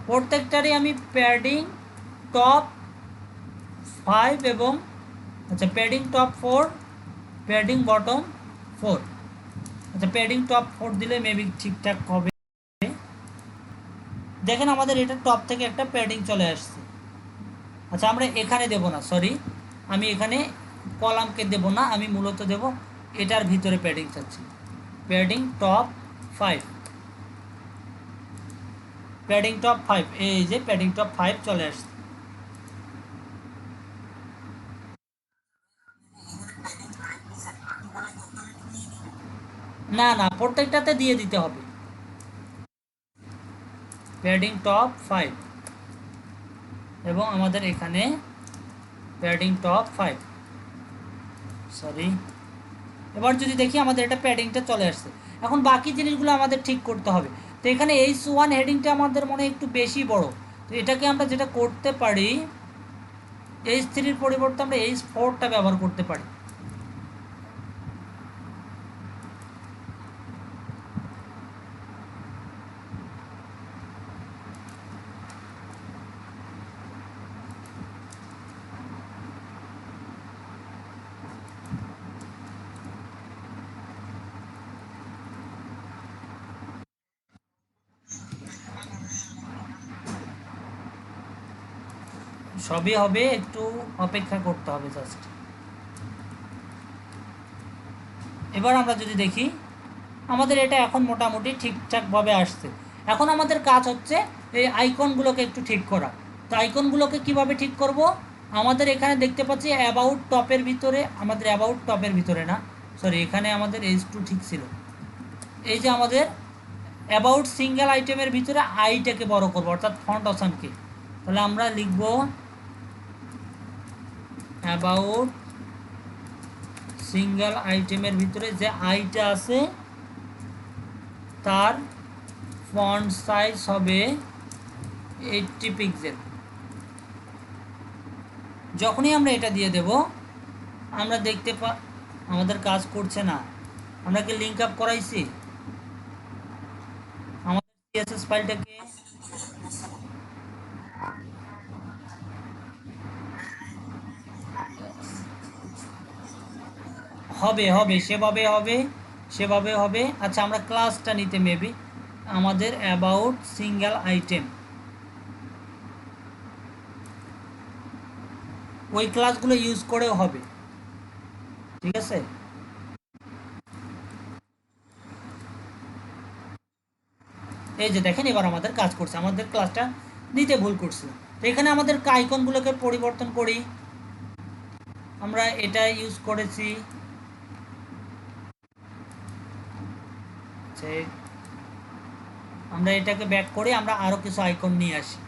প্রত্যেকটারই আমি প্যাডিং টপ 5 এবং আচ্ছা প্যাডিং টপ 4, প্যাডিং বটম 4। আচ্ছা, প্যাডিং টপ 4 দিলে মেবি ঠিকঠাক হবে। দেখেন আমাদের এটা টপ থেকে একটা প্যাডিং চলে আসছে। আচ্ছা, আমরা এখানে দেব না, সরি, আমি এখানে কলামকে দেব না, আমি মূলত দেব এটার ভিতরে প্যাডিং চাচ্ছি। প্যাডিং টপ 5, প্যাডিং টপ 5, এই যে প্যাডিং টপ 5 চলে আসছে। না না, প্রত্যেকটাতে দিয়ে দিতে হবে প্যাডিং টপ 5, এবং আমাদের এখানে প্যাডিং টপ 5, সরি। এবার যদি দেখি আমাদের এটা প্যাডিংটা চলে আসছে। এখন বাকি জিনিসগুলো আমাদের ঠিক করতে হবে। তো এখানে H1 হেডিংটা আমাদের মনে হয় একটু বেশি বড়। তো এটাকে আমরা যেটা করতে পারি, H3-র পরিবর্তে আমরা H4টা ব্যবহার করতে পারি। সবই হবে, একটু অপেক্ষা করতে হবে জাস্ট। এবার আমরা যদি দেখি, আমাদের এটা এখন মোটামুটি ঠিকঠাকভাবে আসছে। এখন আমাদের কাজ হচ্ছে এই আইকনগুলোকে একটু ঠিক করা। তো আইকনগুলোকে কিভাবে ঠিক করব? আমাদের এখানে দেখতে পাচ্ছি অ্যাবাউট টপের ভিতরে, আমাদের অ্যাবাউট টপের ভিতরে না, সরি, এখানে আমাদের H2 ঠিক ছিল। এই যে আমাদের অ্যাবাউট সিঙ্গেল আইটেমের ভিতরে আইটাকে বড় করবো, অর্থাৎ ফন্ট অপশনকে। তাহলে আমরা লিখব অ্যাবাউট সিঙ্গেল আইটেমের ভিতরে যে আইটা আছে তার ফন্ট সাইজ হবে 80 পিক্সেল। যখনই আমরা এটা দিয়ে দেব, আমরা দেখতে আমাদের কাজ করছে না। আমরা কি লিঙ্ক আপ করাইছি আমাদের CSS ফাইলটাকে? হবে হবে, সেভাবে হবে, সেভাবে হবে। আচ্ছা, আমরা ক্লাসটা নিতে মেবি আমাদের অ্যাবাউট সিঙ্গেল আইটেম, ওই ক্লাসগুলো ইউজ করেও হবে, ঠিক আছে। এই যে দেখেন, এবার আমাদের কাজ করছে, আমাদের ক্লাসটা নিতে ভুল করছে। তো এখানে আমাদের আইকনগুলোকে পরিবর্তন করি। আমরা এটা ইউজ করেছি, আমরা এটাকে ব্যাক করে আমরা আরও কিছু আইকন নিয়ে আসি।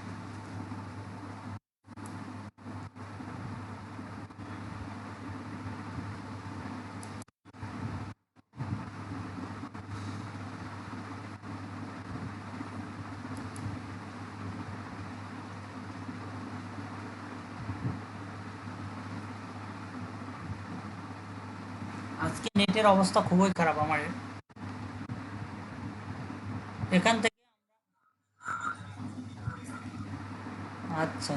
আজকে নেটের অবস্থা খুবই খারাপ আমার। এখান থেকে আচ্ছা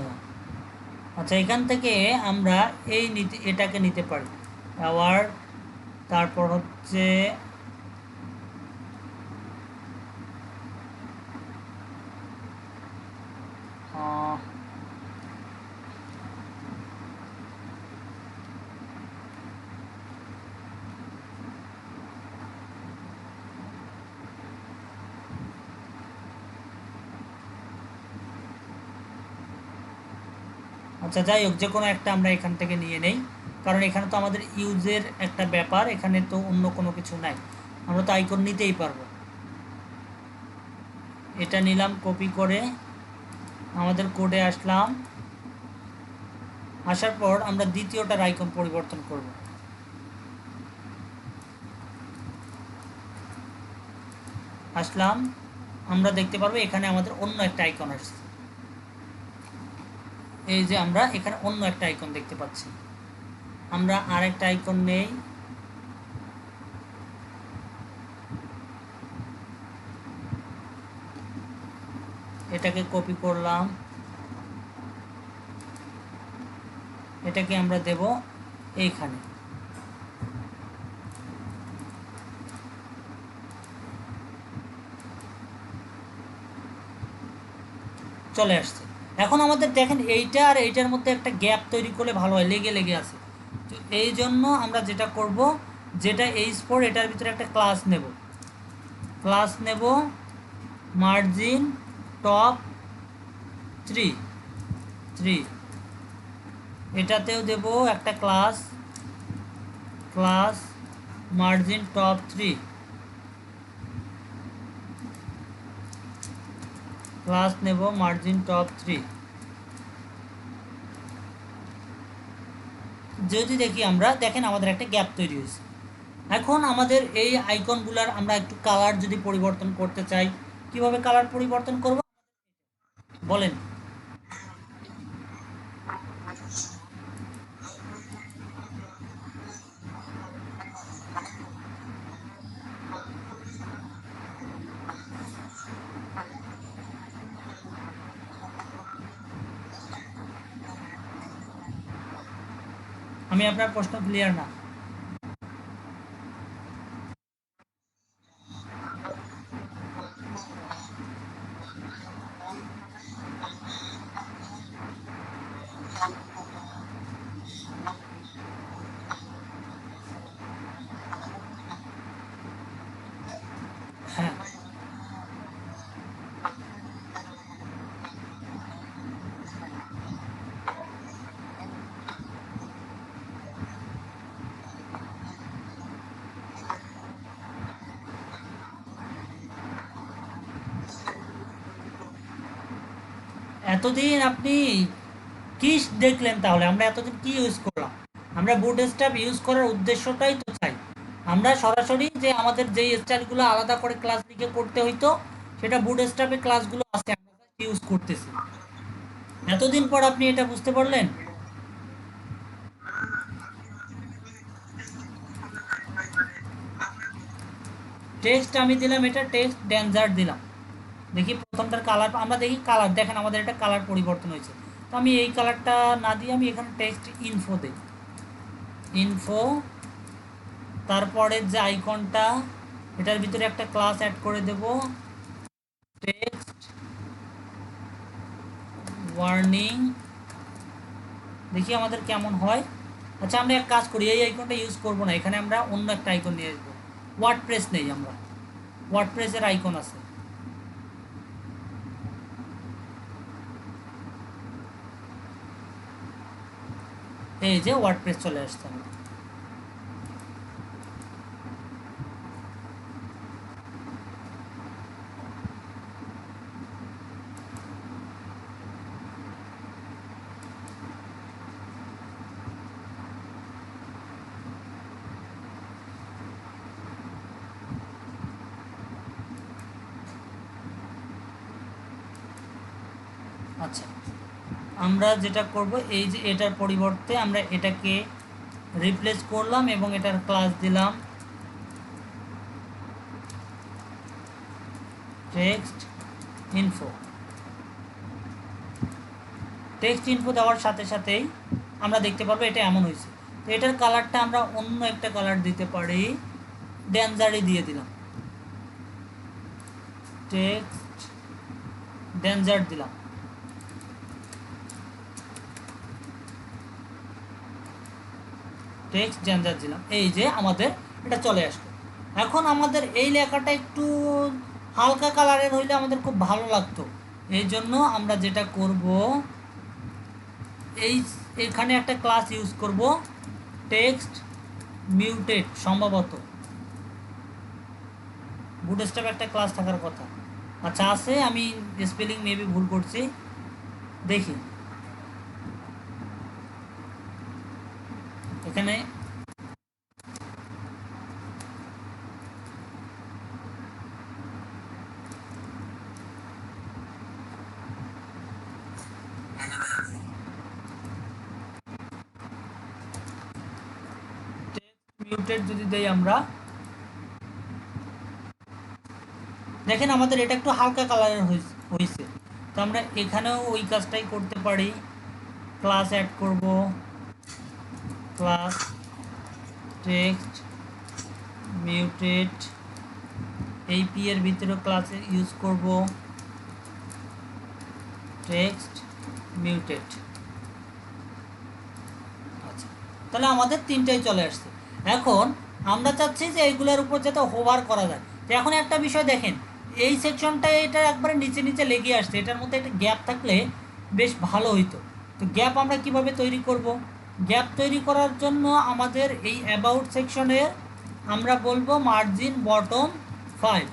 আচ্ছা, এখান থেকে আমরা এটাকে নিতে পারি অ্যাওয়ার্ড, তারপর হচ্ছে আহ, আচ্ছা যাই হোক, যে কোনো একটা আমরা এখান থেকে নিয়ে নেই, কারণ এখানে তো আমাদের ইউজের একটা ব্যাপার, এখানে তো অন্য কোনো কিছু নাই, আমরা তো আইকন নিতেই পারবো। এটা নিলাম কপি করে, আমাদের কোডে আসলাম, আসার পর আমরা দ্বিতীয়টার আইকন পরিবর্তন করব। আসলাম, আমরা দেখতে পারবো এখানে আমাদের অন্য একটা আইকন আসছে। এই যে আমরা এখানে অন্য একটা আইকন দেখতে পাচ্ছি। আমরা আর একটা আইকন নেই, এটাকে কপি করলাম, এটাকে আমরা দেব এইখানে। চলে আসছে। এখন আমাদের দেখেন এইটা আর এইটার মধ্যে একটা গ্যাপ তৈরি করলে ভালো হয়, লেগে লেগে আছে। তো এই জন্য আমরা যেটা করব, যেটা H4 এটার ভিতরে একটা ক্লাস নেব মার্জিন টপ 3, এটাতেও দেব একটা ক্লাস মার্জিন টপ 3, ক্লাস নেব মার্জিন টপ 3। যদি দেখি আমরা, দেখেন আমাদের একটা গ্যাপ তৈরি হয়েছে। এখন আমাদের এই আইকনগুলার আমরা একটু কালার যদি পরিবর্তন করতে চাই, কিভাবে কালার পরিবর্তন করব বলেন? আমি আপনার প্রশ্ন ক্লিয়ার না। হ্যাঁ, এতদিন আপনি কি দেখলেন তাহলে? আমরা এতদিন কি ইউজ করলাম? আমরা বুটস্ট্র্যাপ ইউজ করার উদ্দেশ্যটাই তো চাই। আমরা সরাসরি যে আমাদের যেই স্টাইলগুলো আলাদা করে ক্লাস লিখে করতে হইতো, সেটা বুটস্ট্র্যাপে ক্লাসগুলো আছে, আমরা ইউজ করতেছি। এতদিন পর আপনি এটা বুঝতে পারলেন? টেক্সট আমি দিলাম, এটা টেক্সট ডেঞ্জার দিলাম। দেখি প্রথমটার কালার, আমরা দেখি কালার, দেখেন আমাদের এটা কালার পরিবর্তন হয়েছে। তো আমি এই কালারটা না দিয়ে আমি এখানে টেক্সট ইনফো দিই, ইনফো, তারপরে যে আইকনটা, এটার ভিতরে একটা ক্লাস অ্যাড করে দেব, টেক্সট ওয়ার্নিং। দেখি আমাদের কেমন হয়। আচ্ছা আমরা এক কাজ করি, এই আইকনটা ইউজ করব না, এখানে আমরা অন্য একটা আইকন নিয়ে আসবো। ওয়ার্ডপ্রেস নেই, আমরা ওয়ার্ডপ্রেসের আইকন আছে, এই যে ওয়ার্ডপ্রেস চলে আসছে। আচ্ছা, আমরা যেটা করব এই যে এটার পরিবর্তে আমরা এটাকে রিপ্লেস করলাম এবং এটার ক্লাস দিলাম টেক্সট ইনফো। টেক্সট ইনফো দেওয়ার সাথে সাথেই আমরা দেখতে পারবো এটা এমন হয়েছে। তো এটার কালারটা আমরা অন্য একটা কালার দিতে পারি, ডেঞ্জারই দিয়ে দিলাম, টেক্সট ডেঞ্জার দিলাম। টেক্সট ডেঞ্জার দিলাম, এই যে আমাদের এটা চলে আসলো। এখন আমাদের এই লেখাটা একটু হালকা কালারের হইলে আমাদের খুব ভালো লাগতো। এই জন্য আমরা যেটা করব, এখানে একটা ক্লাস ইউজ করব টেক্সট মিউটেড। সম্ভবত বুটস্ট্র্যাপ একটা ক্লাস থাকার কথা। আচ্ছা আছে, আমি স্পেলিং মেবি ভুল করছি, দেখি এখানে মিউটেড যদি দেই আমরা, দেখেন আমাদের এটা একটু হালকা কালারের হয়েছে। তো আমরা এখানেও ওই কাজটাই করতে পারি, ক্লাস অ্যাড করব, ক্লাস টেক্সট মিউটেড, এই পি এর ভিতরে ক্লাসে ইউজ করব টেক্সট মিউটেড। আচ্ছা, তাহলে আমাদের তিনটাই চলে আসছে। এখন আমরা চাচ্ছি যে এইগুলোর উপর যাতে হোভার করা যায়। তো এখন একটা বিষয় দেখেন, এই সেকশনটা এটা একবারে নিচে নিচে লেগে আসছে, এটার মধ্যে একটা গ্যাপ থাকলে বেশ ভালো হইতো। তো গ্যাপ আমরা কিভাবে তৈরি করব? গ্যাপ তৈরি করার জন্য আমাদের এই অ্যাবাউট সেকশনে আমরা বলবো মার্জিন বটম 5।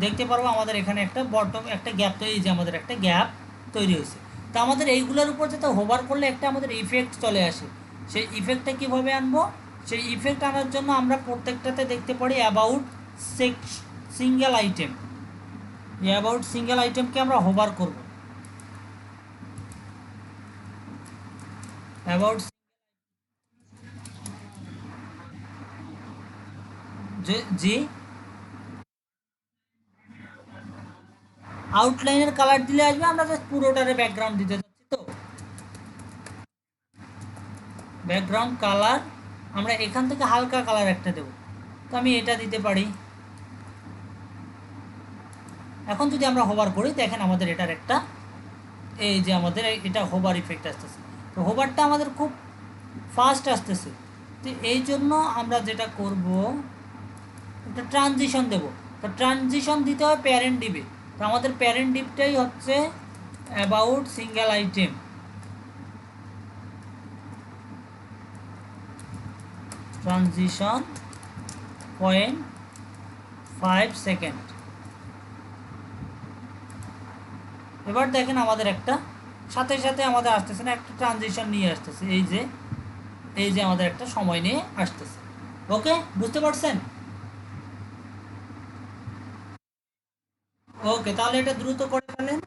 দেখতে পারবো আমাদের এখানে একটা বটম একটা গ্যাপ তৈরি, যে আমাদের একটা গ্যাপ তৈরি হয়েছে। তো আমাদের এইগুলোর উপর যাতে হোভার করলে একটা আমাদের ইফেক্ট চলে আসে, সেই ইফেক্টটা কীভাবে আনবো? সেই ইফেক্ট আনার জন্য আমরা প্রত্যেকটাতে দেখতে পারি অ্যাবাউট সিঙ্গেল আইটেম। এই অ্যাবাউট সিঙ্গেল আইটেমকে আমরা হোভার করব, অ্যাবাউট জি আউটলাইনের কালার দিলে আসবে, আমরা জাস্ট পুরোটারে ব্যাকগ্রাউন্ড দিতে যাচ্ছি। তো ব্যাকগ্রাউন্ড কালার আমরা এখান থেকে হালকা কালার একটা দেব, তো আমি এটা দিতে পারি। এখন যদি আমরা হোভার করি, দেখেন আমাদের এটার একটা এই যে আমাদের এটা হোভার ইফেক্ট আসতেছে। তো হোভারটা আমাদের খুব ফাস্ট আসতেছে। তো এই জন্য আমরা যেটা করব, একটা ট্রানজিশন দেব। তো ট্রানজিশন দিতে হয় প্যারেন্ট ডিবে। তো আমাদের প্যারেন্ট ডিপটাই হচ্ছে about single item. Transition 0.5 second. এবার দেখেন আমাদের একটা সাথে সাথে আমাদের আসতেছে না, একটা ট্রানজিশন নিয়ে আসতেছে, এই যে আমাদের একটা সময় নিয়ে আসতেছে। ওকে, বুঝতে পারছেন? ওকে, তাহলে এটা দ্রুত করে ফেলেন।